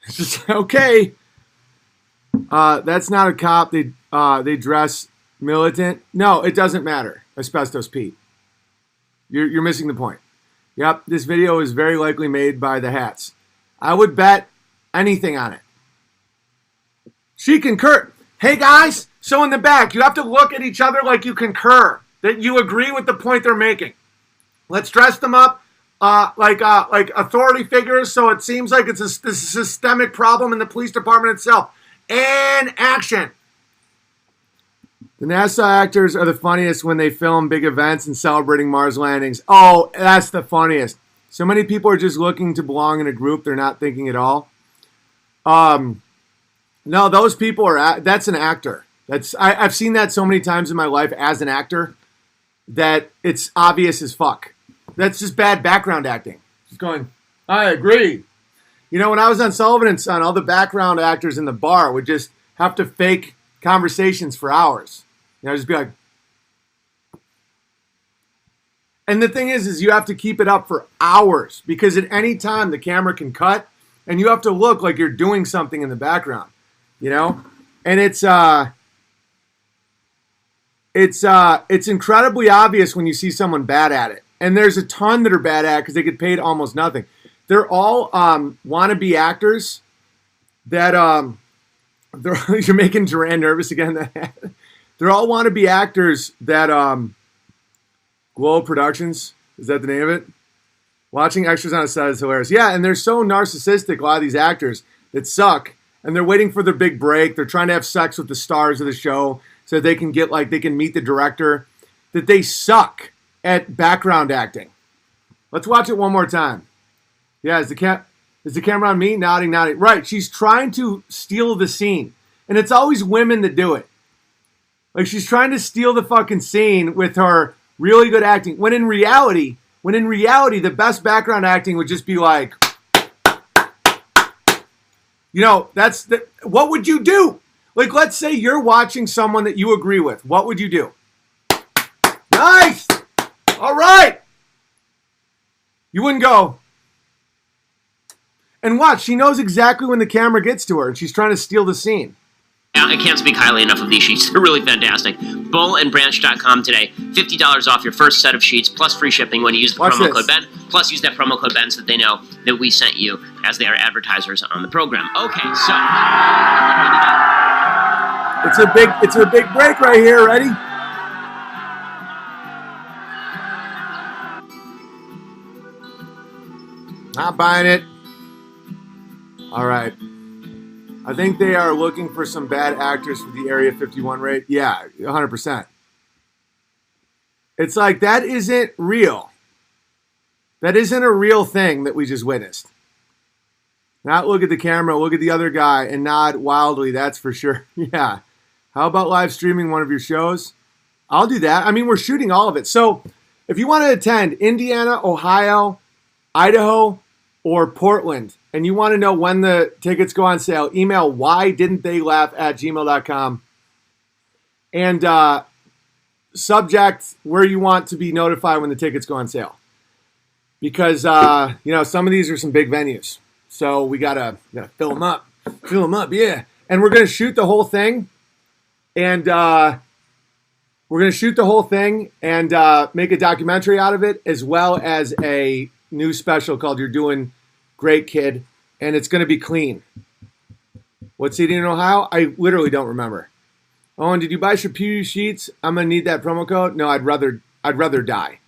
it's just, okay. That's not a cop. They dress militant. No, it doesn't matter. Asbestos Pete. You're missing the point. Yep, this video is very likely made by the hats. I would bet anything on it. She concur. Hey guys, so in the back, you have to look at each other like you concur, that you agree with the point they're making. Let's dress them up like authority figures, so it seems like it's a systemic problem in the police department itself. And action. The NASA actors are the funniest when they film big events and celebrating Mars landings. Oh, that's the funniest. So many people are just looking to belong in a group. They're not thinking at all. No, those people that's an actor. I've seen that so many times in my life as an actor that it's obvious as fuck. That's just bad background acting. She's going, I agree. You know, when I was on Sullivan and Son, all the background actors in the bar would just have to fake conversations for hours. You know, just be like, and the thing is you have to keep it up for hours because at any time the camera can cut and you have to look like you're doing something in the background, you know? And it's incredibly obvious when you see someone bad at it. And there's a ton that are bad at it because they get paid almost nothing. They're all wannabe actors that you're making Duran nervous again. They're all wannabe actors that Glow Productions, is that the name of it? Watching extras on a set is hilarious. Yeah, and they're so narcissistic, a lot of these actors that suck, and they're waiting for their big break. They're trying to have sex with the stars of the show so they can they can meet the director, that they suck at background acting. Let's watch it one more time. Yeah, is the camera on me? Nodding. Right, she's trying to steal the scene. And it's always women that do it. Like, she's trying to steal the fucking scene with her really good acting. When in reality, the best background acting would just be like, you know, what would you do? Like, let's say you're watching someone that you agree with. What would you do? Nice! All right! You wouldn't go. And watch, she knows exactly when the camera gets to her, and she's trying to steal the scene. I can't speak highly enough of these sheets. They're really fantastic. Bullandbranch.com today. $50 off your first set of sheets, plus free shipping when you use the promo code Ben. Plus use that promo code Ben so that they know that we sent you, as they are advertisers on the program. Okay, so it's a big break right here. Ready? Not buying it. All right. I think they are looking for some bad actors for the Area 51 raid. Yeah, 100%. It's like, that isn't real. That isn't a real thing that we just witnessed. Not look at the camera, look at the other guy, and nod wildly, that's for sure. Yeah. How about live streaming one of your shows? I'll do that. I mean, we're shooting all of it. So if you want to attend Indiana, Ohio, Idaho, or Portland, and you want to know when the tickets go on sale, email whydidn'ttheylaugh@gmail.com and subject where you want to be notified when the tickets go on sale. Because, you know, some of these are some big venues. So we got to fill them up. Fill them up, yeah. And we're going to shoot the whole thing. And make a documentary out of it, as well as a new special called You're Doing Great, Kid, and it's going to be clean. What city in Ohio? I literally don't remember. Owen, did you buy Shapiro sheets? I'm going to need that promo code. No, I'd rather die.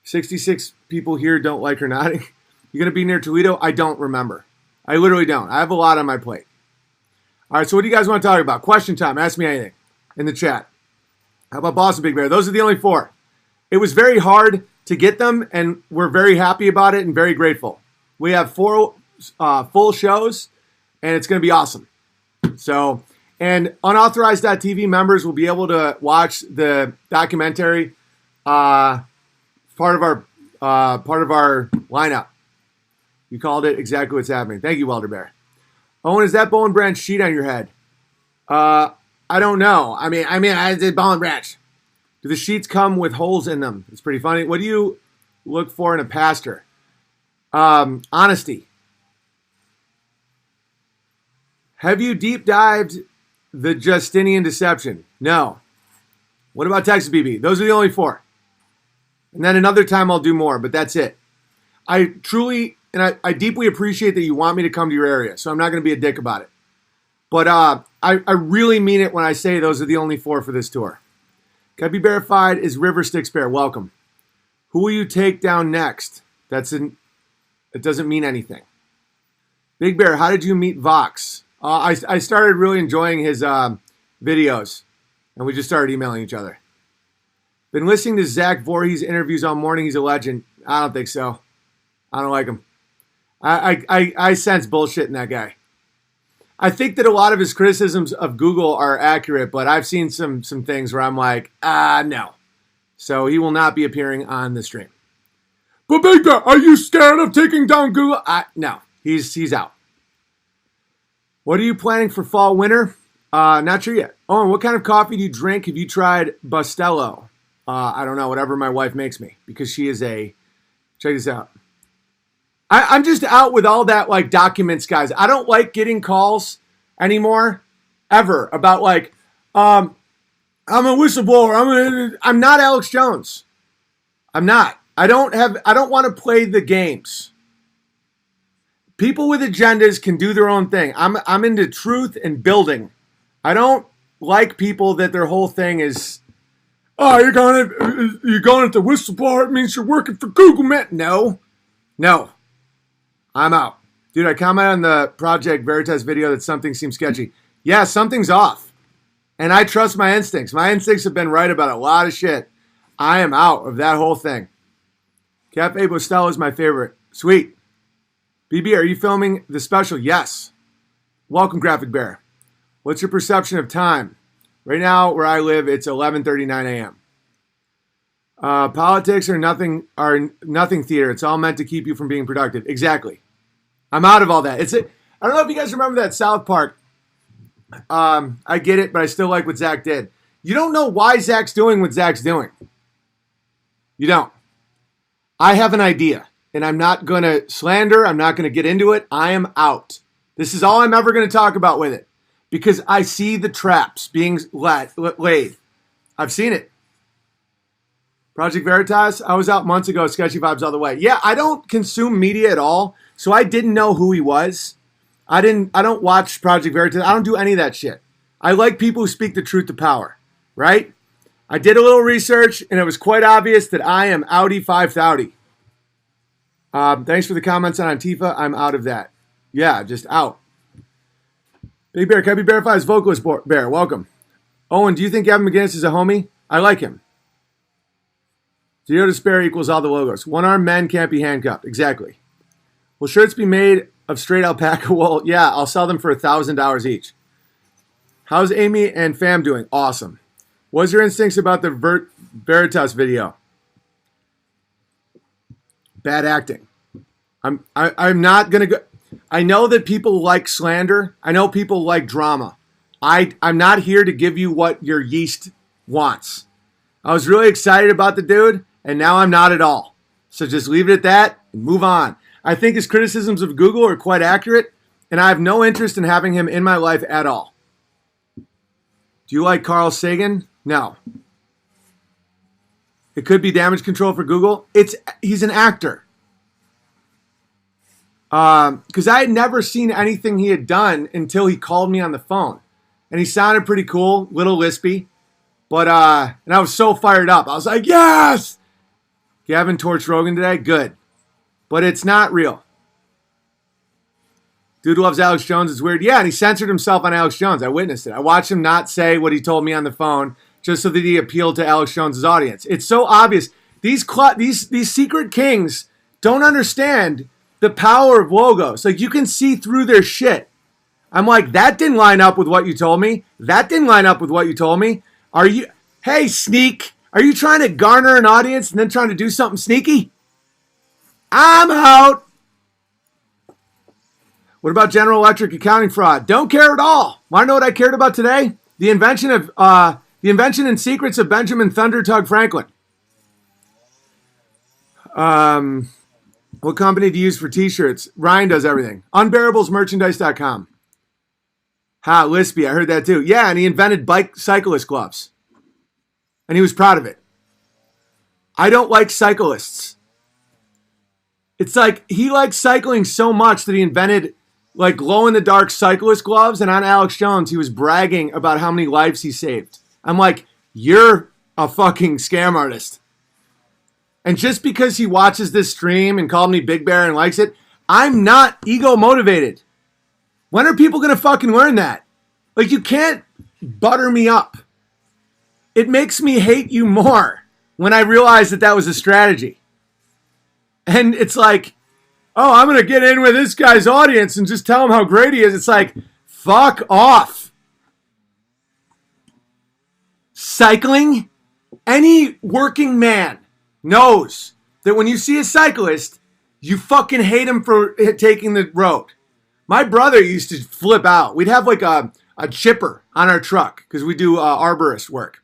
66 people here don't like her nodding. You're going to be near Toledo? I don't remember. I literally don't. I have a lot on my plate. All right, so what do you guys want to talk about? Question time. Ask me anything in the chat. How about Boston Big Bear? Those are the only 4. It was very hard to get them, and we're very happy about it and very grateful. We have 4 full shows, and it's going to be awesome. So, and unauthorized.tv members will be able to watch the documentary part of our lineup. You called it exactly what's happening. Thank you, Welder Bear. Owen, is that Bowen Branch sheet on your head? I don't know. I mean, I did Bowen Branch. Do the sheets come with holes in them? It's pretty funny. What do you look for in a pastor? Honesty. Have you deep dived the Justinian deception? No. What about Texas BB? Those are the only 4. And then another time I'll do more, but that's it. I truly, and I deeply appreciate that you want me to come to your area, so I'm not going to be a dick about it. But I really mean it when I say those are the only 4 for this tour. Can I be verified? Is River Sticks Bear? Welcome. Who will you take down next? It doesn't mean anything. Big Bear, how did you meet Vox? I started really enjoying his videos, and we just started emailing each other. Been listening to Zach Voorhees interviews all morning. He's a legend. I don't think so. I don't like him. I sense bullshit in that guy. I think that a lot of his criticisms of Google are accurate, but I've seen some things where I'm like, no. So he will not be appearing on the stream. But Big Bear, are you scared of taking down Google? No, he's out. What are you planning for fall, winter? Not sure yet. Oh, and what kind of coffee do you drink? Have you tried Bustelo? I don't know, whatever my wife makes me, because she is a, check this out. I'm just out with all that, like, documents, guys. I don't like getting calls anymore, ever, about, like, I'm a whistleblower. I'm not Alex Jones. I'm not. I don't want to play the games. People with agendas can do their own thing. I'm into truth and building. I don't like people that their whole thing is, oh, you're going at the whistleblower. It means you're working for Google, man. No. I'm out. Dude, I commented on the Project Veritas video that something seems sketchy. Yeah, something's off. And I trust my instincts. My instincts have been right about a lot of shit. I am out of that whole thing. Cafe Bustelo is my favorite. Sweet. BB, are you filming the special? Yes. Welcome, Graphic Bear. What's your perception of time? Right now, where I live, it's 11:39 a.m. Politics are nothing theater. It's all meant to keep you from being productive. Exactly. I'm out of all that. I don't know if you guys remember that South Park. I get it, but I still like what Zach did. You don't know why Zach's doing what Zach's doing. You don't. I have an idea, and I'm not going to slander. I'm not going to get into it. I am out. This is all I'm ever going to talk about with it, because I see the traps being laid. I've seen it. Project Veritas, I was out months ago, sketchy vibes all the way. Yeah, I don't consume media at all, so I didn't know who he was. I don't watch Project Veritas. I don't do any of that shit. I like people who speak the truth to power, right? I did a little research, and it was quite obvious that I am outie 5,000. Thanks for the comments on Antifa. I'm out of that. Yeah, just out. Big Bear, can I be verified as vocalist Bear? Welcome. Owen, do you think Gavin McGinnis is a homie? I like him. 0 to spare equals all the logos. One-armed men can't be handcuffed. Exactly. Will shirts be made of straight alpaca wool? Yeah, I'll sell them for $1,000 each. How's Amy and fam doing? Awesome. What's your instincts about the Veritas video? Bad acting. I'm not going to go. I know that people like slander. I know people like drama. I'm not here to give you what your yeast wants. I was really excited about the dude, and now I'm not at all. So just leave it at that and move on. I think his criticisms of Google are quite accurate, and I have no interest in having him in my life at all. Do you like Carl Sagan? No. It could be damage control for Google. He's an actor. Because I had never seen anything he had done until he called me on the phone. And he sounded pretty cool, little lispy. But, and I was so fired up. I was like, yes! Gavin torched Rogan today? Good. But it's not real. Dude loves Alex Jones. It's weird. Yeah, and he censored himself on Alex Jones. I witnessed it. I watched him not say what he told me on the phone just so that he appealed to Alex Jones' audience. It's so obvious. These secret kings don't understand the power of logos. Like, you can see through their shit. I'm like, that didn't line up with what you told me. That didn't line up with what you told me. Hey, sneak, are you trying to garner an audience and then trying to do something sneaky? I'm out. What about General Electric accounting fraud? Don't care at all. Want to know what I cared about today? The invention and secrets of Benjamin Thunder Tug Franklin. What company do you use for t-shirts? Ryan does everything. Unbearablesmerchandise.com. Ha, Lispy, I heard that too. Yeah, and he invented bike cyclist gloves. And he was proud of it. I don't like cyclists. It's like he likes cycling so much that he invented like glow-in-the-dark cyclist gloves, and on Alex Jones, he was bragging about how many lives he saved. I'm like, you're a fucking scam artist. And just because he watches this stream and called me Big Bear and likes it, I'm not ego-motivated. When are people going to fucking learn that? Like, you can't butter me up. It makes me hate you more when I realize that was a strategy. And it's like, oh, I'm going to get in with this guy's audience and just tell him how great he is. It's like, fuck off. Cycling, any working man knows that when you see a cyclist, you fucking hate him for taking the road. My brother used to flip out. We'd have like a chipper on our truck because we do arborist work.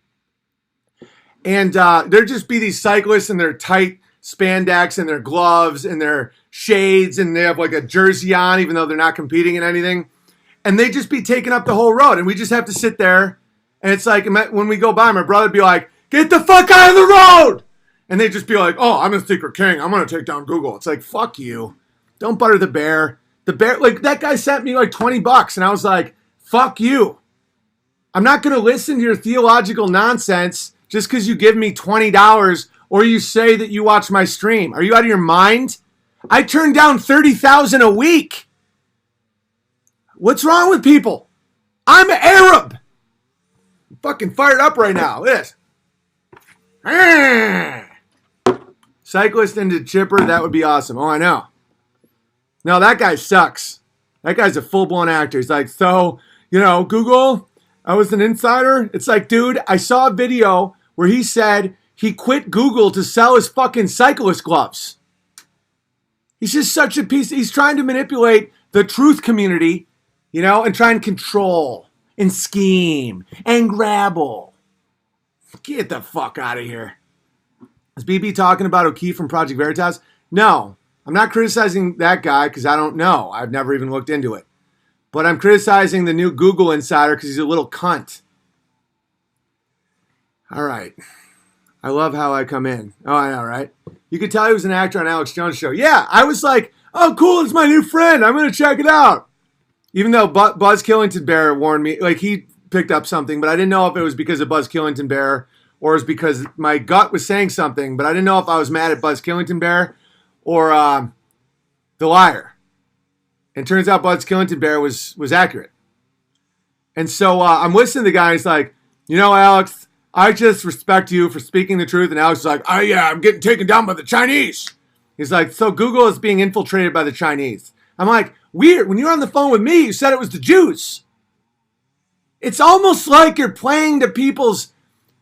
And there'd just be these cyclists in their tight spandex and their gloves and their shades, and they have like a jersey on even though they're not competing in anything. And they'd just be taking up the whole road, and we just have to sit there. And it's like when we go by, my brother'd be like, "Get the fuck out of the road!" And they'd just be like, "Oh, I'm a secret king. I'm going to take down Google." It's like, fuck you. Don't butter the bear. The bear, like, that guy sent me like $20, and I was like, fuck you. I'm not going to listen to your theological nonsense just because you give me $20 or you say that you watch my stream. Are you out of your mind? I turn down $30,000 a week. What's wrong with people? I'm Arab. I'm fucking fired up right now. Look at this. Cyclist into chipper, that would be awesome. Oh, I know. No, that guy sucks. That guy's a full-blown actor. He's like, so, Google, I was an insider. It's like, dude, I saw a video where he said he quit Google to sell his fucking cyclist gloves. He's just such a piece. He's trying to manipulate the truth community, and try and control and scheme and grabble. Get the fuck out of here. Is BB talking about O'Keefe from Project Veritas? No. I'm not criticizing that guy because I don't know. I've never even looked into it. But I'm criticizing the new Google insider because he's a little cunt. All right. I love how I come in. Oh, I know, right? You could tell he was an actor on Alex Jones' show. Yeah, I was like, oh, cool, it's my new friend. I'm going to check it out. Even though Buzz Killington Bear warned me, like he picked up something, but I didn't know if it was because of Buzz Killington Bear or it was because my gut was saying something, but I didn't know if I was mad at Buzz Killington Bear or the liar. And turns out Buzz Killington Bear was accurate. And so I'm listening to the guy, and he's like, Alex, I just respect you for speaking the truth. And Alex is like, oh yeah, I'm getting taken down by the Chinese. He's like, so Google is being infiltrated by the Chinese. I'm like, weird. When you were on the phone with me, you said it was the Jews. It's almost like you're playing to people's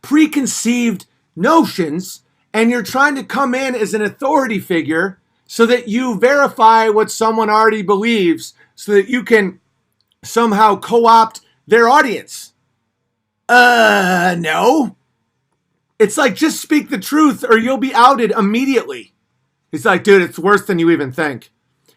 preconceived notions and you're trying to come in as an authority figure so that you verify what someone already believes so that you can somehow co-opt their audience. No. It's like, just speak the truth or you'll be outed immediately. He's like, dude, it's worse than you even think.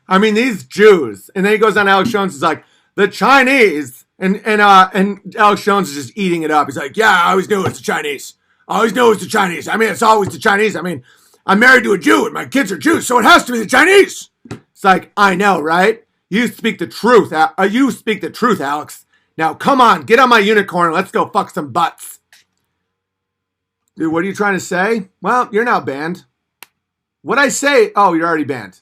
I mean, these Jews. And then he goes on Alex Jones. He's like, the Chinese. And Alex Jones is just eating it up. He's like, yeah, I always knew it was the Chinese. I always knew it was the Chinese. I mean, it's always the Chinese. I mean, I'm married to a Jew and my kids are Jews, so it has to be the Chinese. It's like, I know, right? You speak the truth. You speak the truth, Alex. Now, come on, get on my unicorn. Let's go fuck some butts. Dude, what are you trying to say? Well, you're now banned. What I say, oh, you're already banned.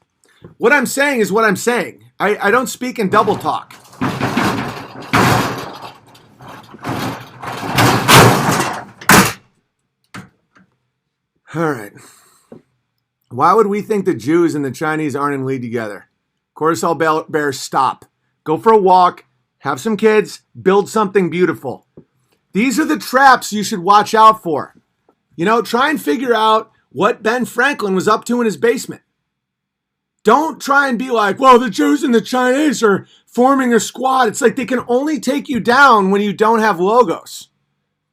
What I'm saying is what I'm saying. I don't speak in double talk. All right. Why would we think the Jews and the Chinese aren't in league together? Cortisol Bears, stop. Go for a walk. Have some kids. Build something beautiful. These are the traps you should watch out for. Try and figure out what Ben Franklin was up to in his basement. Don't try and be like, well, the Jews and the Chinese are forming a squad. It's like they can only take you down when you don't have logos.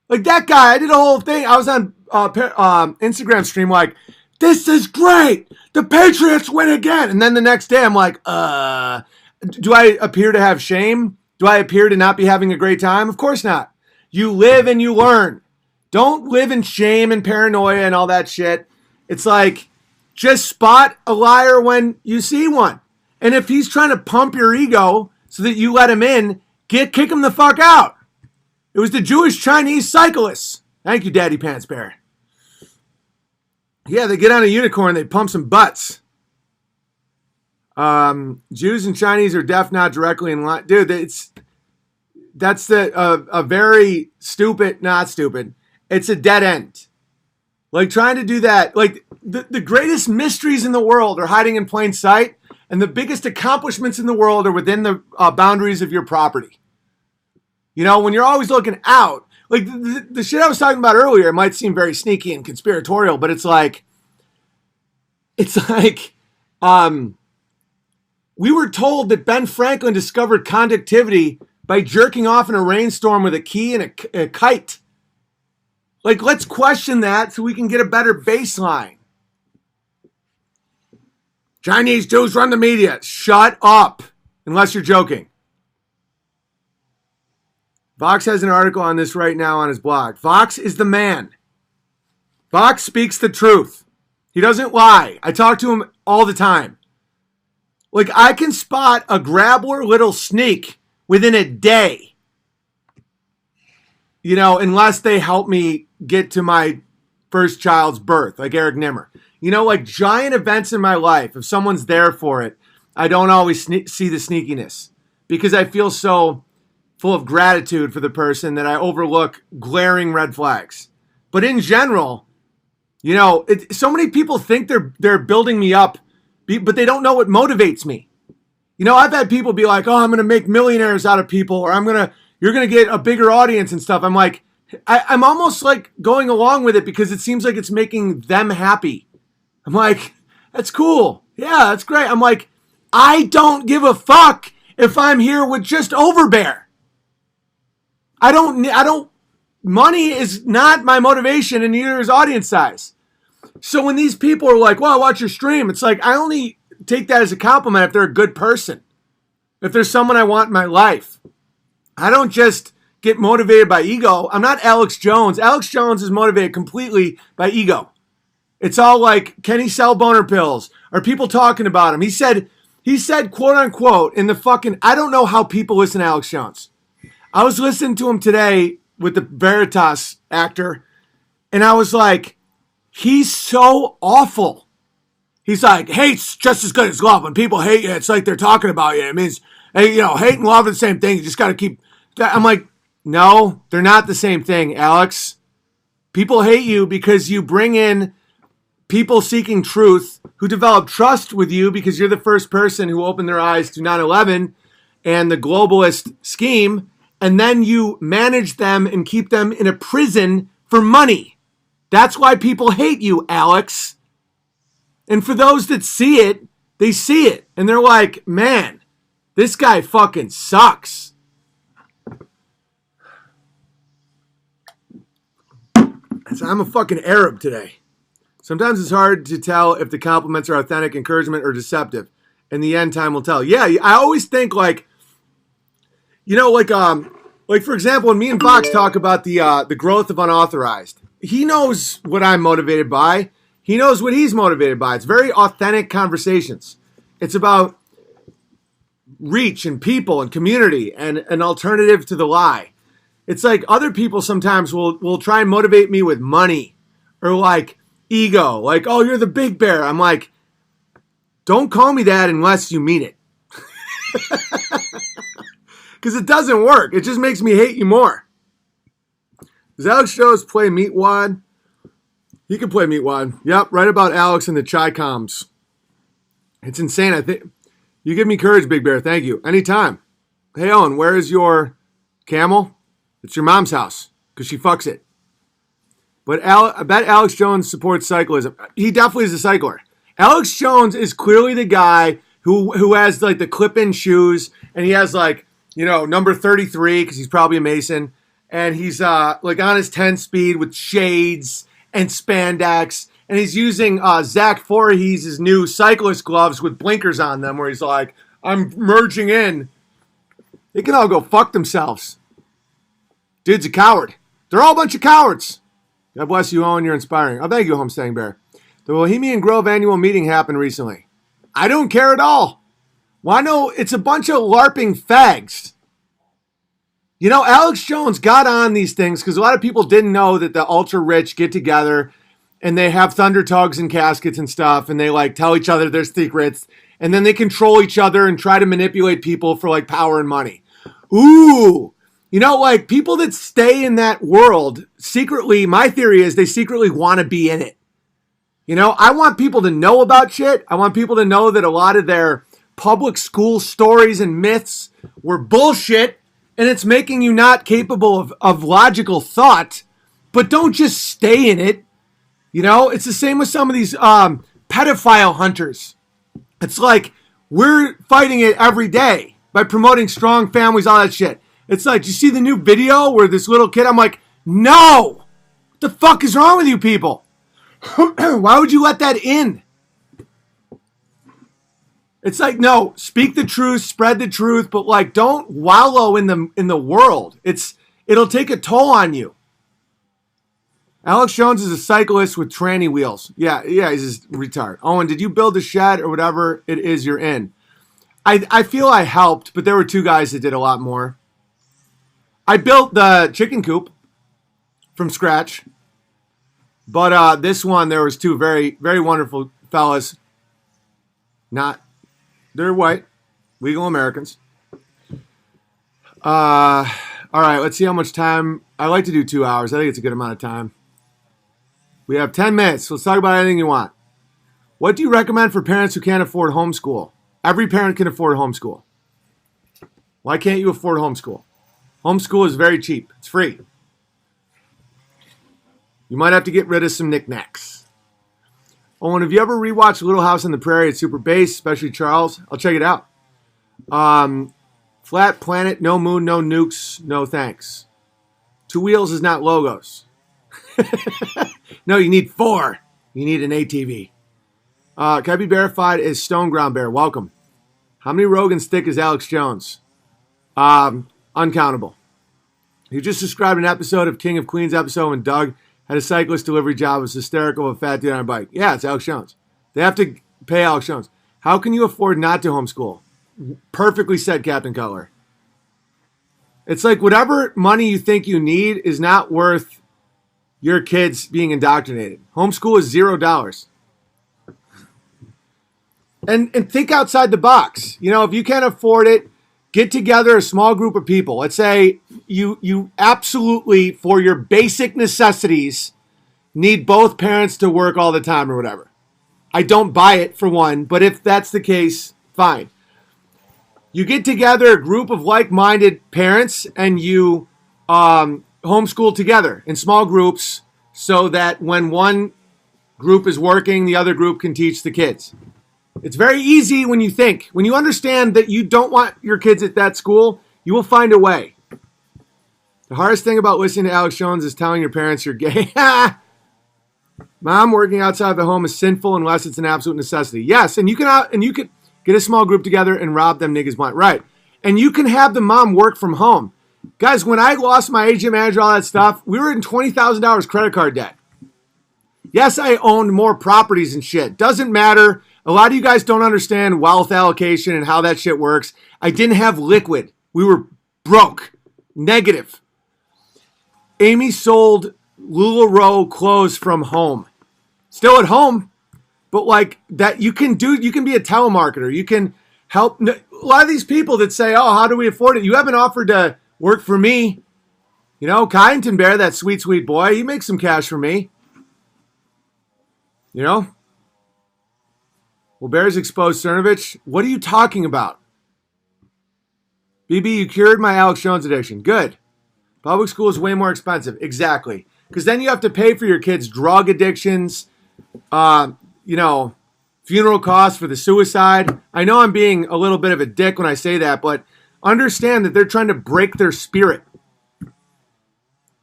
Like that guy, I did a whole thing. I was on Instagram stream like, this is great. The Patriots win again. And then the next day I'm like, do I appear to have shame? Do I appear to not be having a great time? Of course not. You live and you learn. Don't live in shame and paranoia and all that shit. It's like, just spot a liar when you see one. And if he's trying to pump your ego so that you let him in, kick him the fuck out. It was the Jewish Chinese cyclists. Thank you, Daddy Pants Bear. Yeah, they get on a unicorn, they pump some butts. Jews and Chinese are not directly in line. Dude, that's a very stupid, not stupid. It's a dead end. Like trying to do that, like the greatest mysteries in the world are hiding in plain sight, and the biggest accomplishments in the world are within the boundaries of your property. When you're always looking out, like the shit I was talking about earlier, it might seem very sneaky and conspiratorial, but it's like, it's like, we were told that Ben Franklin discovered conductivity by jerking off in a rainstorm with a key and a kite. Like, let's question that so we can get a better baseline. Chinese Jews run the media. Shut up, unless you're joking. Vox has an article on this right now on his blog. Vox is the man. Vox speaks the truth. He doesn't lie. I talk to him all the time. Like, I can spot a grabbler little sneak within a day. You know, unless they help me get to my first child's birth, like Eric Nimmer. You know, like giant events in my life, if someone's there for it, I don't always see the sneakiness because I feel so full of gratitude for the person that I overlook glaring red flags. But in general, you know, so many people think they're building me up, but they don't know what motivates me. You know, I've had people be like, oh, I'm going to make millionaires out of people, or you're going to get a bigger audience and stuff. I'm like, I'm almost like going along with it because it seems like it's making them happy. I'm like, that's cool. Yeah, that's great. I'm like, I don't give a fuck if I'm here with just Overbear. Money is not my motivation and neither is audience size. So when these people are like, well, watch your stream, it's like, I only take that as a compliment if they're a good person. If there's someone I want in my life. I don't just get motivated by ego. I'm not Alex Jones. Alex Jones is motivated completely by ego. It's all like, can he sell boner pills? Are people talking about him? He said, quote unquote, in the fucking, I don't know how people listen to Alex Jones. I was listening to him today with the Veritas actor, and I was like, he's so awful. He's like, hate's just as good as love. When people hate you, it's like they're talking about you. It means, hey, you know, hate and love are the same thing. You just got to keep. I'm like, no, they're not the same thing, Alex. People hate you because you bring in people seeking truth who develop trust with you because you're the first person who opened their eyes to 9/11 and the globalist scheme, and then you manage them and keep them in a prison for money. That's why people hate you, Alex. And for those that see it, they see it. And they're like, man, this guy fucking sucks. So I'm a fucking Arab today. Sometimes it's hard to tell if the compliments are authentic, encouragement, or deceptive. In the end, time will tell. Yeah, I always think like, you know, like for example, when me and Fox talk about the growth of unauthorized, he knows what I'm motivated by. He knows what he's motivated by. It's very authentic conversations. It's about reach and people and community and an alternative to the lie. It's like other people sometimes will try and motivate me with money or like ego. Like, oh, you're the big bear. I'm like, don't call me that unless you mean it. Because it doesn't work. It just makes me hate you more. Does Alex Jones play Meatwad? He can play Meatwad. Yep, right about Alex and the Chi-Coms. It's insane. I think you give me courage, Big Bear. Thank you. Anytime. Hey, Owen, where is your camel? It's your mom's house because she fucks it. But I bet Alex Jones supports cyclism. He definitely is a cycler. Alex Jones is clearly the guy who has like the clip-in shoes, and he has like, you know, number 33 because he's probably a Mason, and he's like on his 10-speed with shades and spandex, and he's using Zach Voorhees' new cyclist gloves with blinkers on them, where he's like, I'm merging in. They can all go fuck themselves. Dude's a coward. They're all a bunch of cowards. God bless you, Owen. You're inspiring. Oh, thank you, Homestaying Bear. The Bohemian Grove annual meeting happened recently. I don't care at all. Well, I know it's a bunch of LARPing fags. You know, Alex Jones got on these things because a lot of people didn't know that the ultra-rich get together and they have thunder tugs and caskets and stuff, and they, like, tell each other their secrets, and then they control each other and try to manipulate people for, like, power and money. Ooh! You know, like, people that stay in that world, secretly, my theory is they secretly want to be in it. You know, I want people to know about shit. I want people to know that a lot of their public school stories and myths were bullshit, and it's making you not capable of logical thought, but don't just stay in it. You know, it's the same with some of these pedophile hunters. It's like we're fighting it every day by promoting strong families, all that shit. It's like, you see the new video where this little kid, I'm like, no! What the fuck is wrong with you people? Why would you let that in? It's like, no, speak the truth, spread the truth, but like, don't wallow in the world. It'll take a toll on you. Alex Jones is a cyclist with tranny wheels. Yeah, he's a retard. Owen, did you build a shed or whatever it is you're in? I feel I helped, but there were two guys that did a lot more. I built the chicken coop from scratch. But this one, there was two very, very wonderful fellas. They're white, legal Americans. All right, let's see how much time. I like to do 2 hours. I think it's a good amount of time. We have 10 minutes. Let's talk about anything you want. What do you recommend for parents who can't afford homeschool? Every parent can afford homeschool. Why can't you afford homeschool? Homeschool is very cheap. It's free. You might have to get rid of some knickknacks. Owen, have you ever rewatched Little House on the Prairie at Super Bass, especially Charles? I'll check it out. Flat planet, no moon, no nukes, no thanks. 2 wheels is not logos. No, you need 4. You need an ATV. Can I be verified as Stone Ground Bear? Welcome. How many Rogans thick is Alex Jones? Uncountable. You just described an episode of King of Queens episode when Doug had a cyclist delivery job. It was hysterical with a fat dude on a bike. Yeah, it's Alex Jones. They have to pay Alex Jones. How can you afford not to homeschool? Perfectly said, Captain Cutler. It's like whatever money you think you need is not worth your kids being indoctrinated. Homeschool is $0. And think outside the box. You know, if you can't afford it, get together a small group of people. Let's say you absolutely, for your basic necessities, need both parents to work all the time or whatever. I don't buy it for one, but if that's the case, fine. You get together a group of like-minded parents and you homeschool together in small groups so that when one group is working, the other group can teach the kids. It's very easy when you think. When you understand that you don't want your kids at that school, you will find a way. The hardest thing about listening to Alex Jones is telling your parents you're gay. Mom, working outside the home is sinful unless it's an absolute necessity. Yes, and you can get a small group together and rob them niggas blind. Right. And you can have the mom work from home. Guys, when I lost my agent manager, all that stuff, we were in $20,000 credit card debt. Yes, I owned more properties and shit. Doesn't matter. A lot of you guys don't understand wealth allocation and how that shit works. I didn't have liquid. We were broke. Negative. Amy sold LuLaRoe clothes from home. Still at home. But like that, you can be a telemarketer. You can help. A lot of these people that say, oh, how do we afford it? You haven't offered to work for me. You know, Kyneton Bear, that sweet, sweet boy, he makes some cash for me. You know? Well, Bears exposed Cernovich. What are you talking about? BB, you cured my Alex Jones addiction. Good. Public school is way more expensive. Exactly. Because then you have to pay for your kids' drug addictions, funeral costs for the suicide. I know I'm being a little bit of a dick when I say that, but understand that they're trying to break their spirit.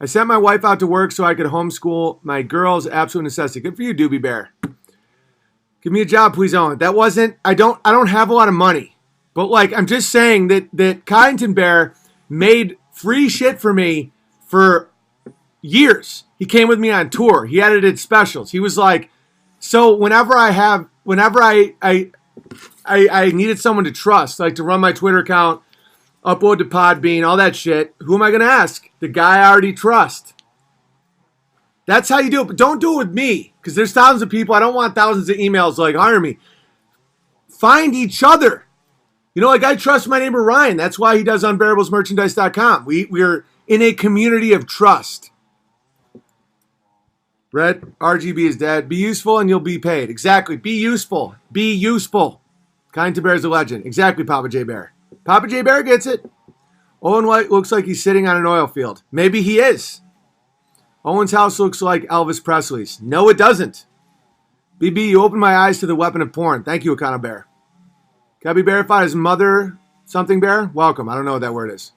I sent my wife out to work so I could homeschool my girls. Absolute necessity. Good for you, Doobie Bear. Give me a job, please, Owen. That wasn't. I don't have a lot of money, but like I'm just saying that Kyneton Bear made free shit for me for years. He came with me on tour. He edited specials. He was like, so whenever I needed someone to trust, like to run my Twitter account, upload to Podbean, all that shit, who am I going to ask? The guy I already trust. That's how you do it. But don't do it with me, because there's thousands of people. I don't want thousands of emails like, hire me. Find each other. You know, like I trust my neighbor Ryan. That's why he does unbearablesmerchandise.com. We're in a community of trust. Red, RGB is dead. Be useful and you'll be paid. Exactly. Be useful. Be useful. Kyneton Bear is a legend. Exactly, Papa J. Bear. Papa J. Bear gets it. Owen White looks like he's sitting on an oil field. Maybe he is. Owen's house looks like Elvis Presley's. No, it doesn't. BB, you opened my eyes to the weapon of porn. Thank you, Akana Bear. Can I be verified as mother something bear? Welcome. I don't know what that word is.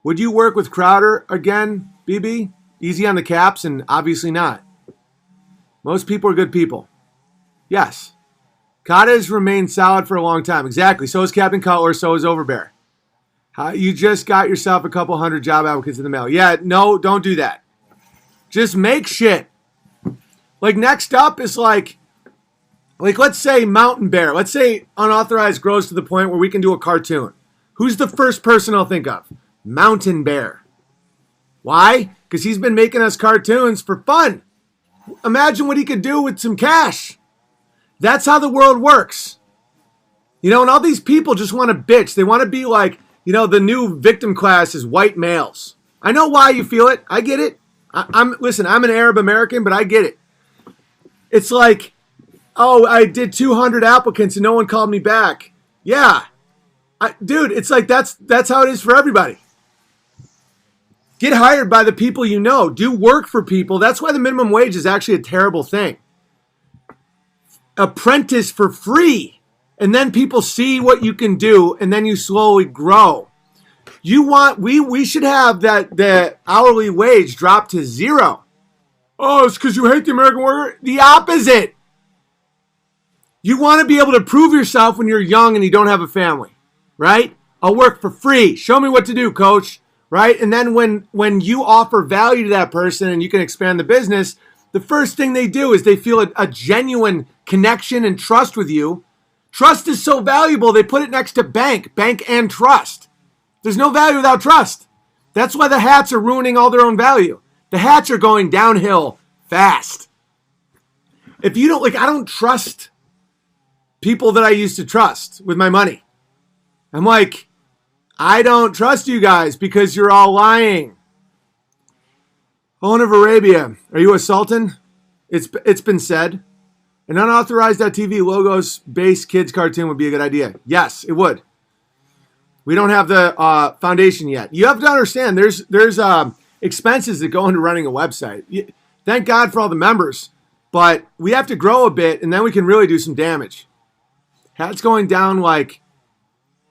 Would you work with Crowder again, BB? Easy on the caps and obviously not. Most people are good people. Yes. Kata has remained solid for a long time. Exactly. So is Captain Cutler. So is Overbear. You just got yourself a couple hundred job applicants in the mail. Yeah, no, don't do that. Just make shit. Like next up is like let's say Mountain Bear. Let's say Unauthorized grows to the point where we can do a cartoon. Who's the first person I'll think of? Mountain Bear. Why? Because he's been making us cartoons for fun. Imagine what he could do with some cash. That's how the world works. You know, and all these people just want to bitch. They want to be like, you know, the new victim class is white males. I know why you feel it. I get it. Listen, I'm an Arab American, but I get it. It's like, oh, I did 200 applicants and no one called me back. Yeah. Dude, it's like that's how it is for everybody. Get hired by the people you know. Do work for people. That's why the minimum wage is actually a terrible thing. Apprentice for free. And then people see what you can do and then you slowly grow. We should have the hourly wage drop to 0. Oh, it's because you hate the American worker? The opposite. You want to be able to prove yourself when you're young and you don't have a family, right? I'll work for free. Show me what to do, coach, right? And then when you offer value to that person and you can expand the business, the first thing they do is they feel a genuine connection and trust with you. Trust is so valuable, they put it next to bank and trust. There's no value without trust. That's why the hats are ruining all their own value. The hats are going downhill fast. If you don't, I don't trust people that I used to trust with my money. I'm like, I don't trust you guys because you're all lying. Owen of Arabia, are you a sultan? It's been said. An unauthorized.tv logos based kids cartoon would be a good idea. Yes, it would. We don't have the foundation yet. You have to understand there's expenses that go into running a website. Thank God for all the members, but we have to grow a bit and then we can really do some damage. Hat's going down like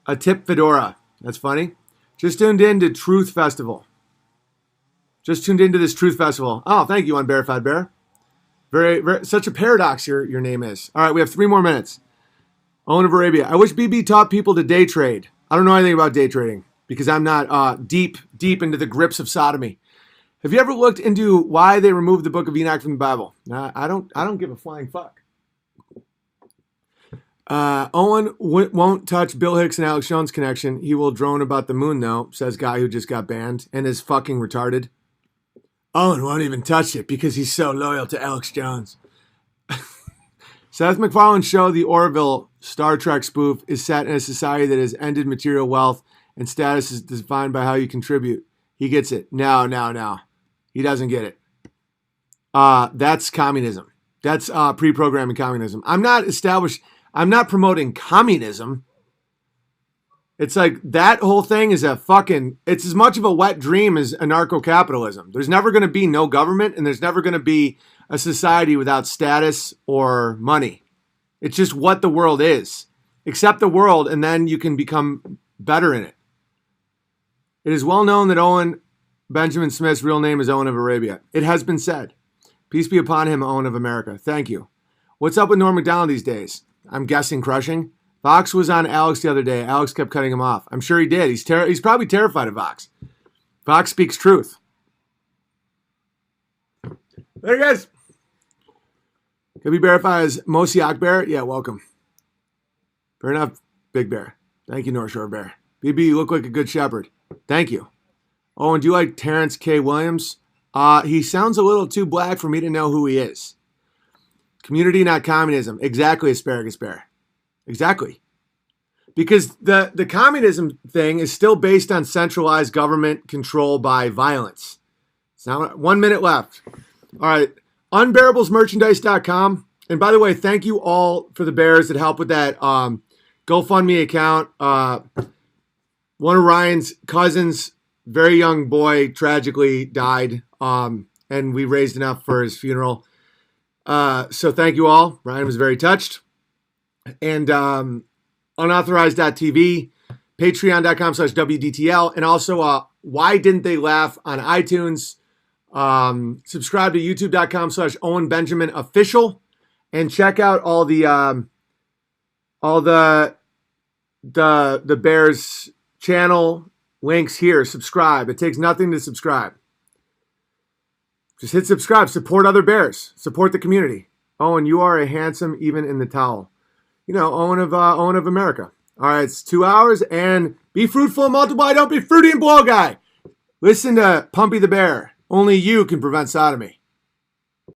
a tip fedora. That's funny. Just tuned in to Truth Festival. Just tuned into this Truth Festival. Oh, thank you, Unverified Bear. Very, very, such a paradox your name is. All right, we have 3 more minutes. Owen of Arabia. I wish BB taught people to day trade. I don't know anything about day trading because I'm not deep into the grips of sodomy. Have you ever looked into why they removed the Book of Enoch from the Bible? I don't give a flying fuck. Owen won't touch Bill Hicks and Alex Jones connection. He will drone about the moon, though, says guy who just got banned and is fucking retarded. Owen won't even touch it because he's so loyal to Alex Jones. Seth MacFarlane's show, The Orville Star Trek spoof, is set in a society that has ended material wealth and status is defined by how you contribute. He gets it. No. He doesn't get it. That's communism. That's pre-programming communism. I'm not promoting communism. It's like that whole thing is it's as much of a wet dream as anarcho-capitalism. There's never going to be no government and there's never going to be a society without status or money. It's just what the world is. Accept the world and then you can become better in it. It is well known that Owen Benjamin Smith's real name is Owen of Arabia. It has been said. Peace be upon him, Owen of America. Thank you. What's up with Norm Macdonald these days? I'm guessing crushing. Vox was on Alex the other day. Alex kept cutting him off. I'm sure he did. He's probably terrified of Vox. Vox speaks truth. There, guys. Can we verify as Mosiak Bear? Yeah, welcome. Fair enough, Big Bear. Thank you, North Shore Bear. BB, you look like a good shepherd. Thank you. Oh, and do you like Terrence K. Williams? He sounds a little too black for me to know who he is. Community, not communism. Exactly, Asparagus Bear. Exactly. Because the communism thing is still based on centralized government control by violence. It's now 1 minute left. All right. Unbearablesmerchandise.com. And by the way, thank you all for the bears that help with that GoFundMe account. One of Ryan's cousins, very young boy, tragically died. And we raised enough for his funeral. So thank you all. Ryan was very touched. And unauthorized.tv, patreon.com/WDTL, and also Why Didn't They Laugh on iTunes. Subscribe to youtube.com/Owen Benjamin Official, and check out all the Bears channel links here. Subscribe. It takes nothing to subscribe. Just hit subscribe. Support other Bears. Support the community. Owen, you are a handsome even in the towel. You know, Owen of America. All right, it's 2 hours, and be fruitful and multiply. Don't be fruity and blow, guy. Listen to Pumpy the Bear. Only you can prevent sodomy.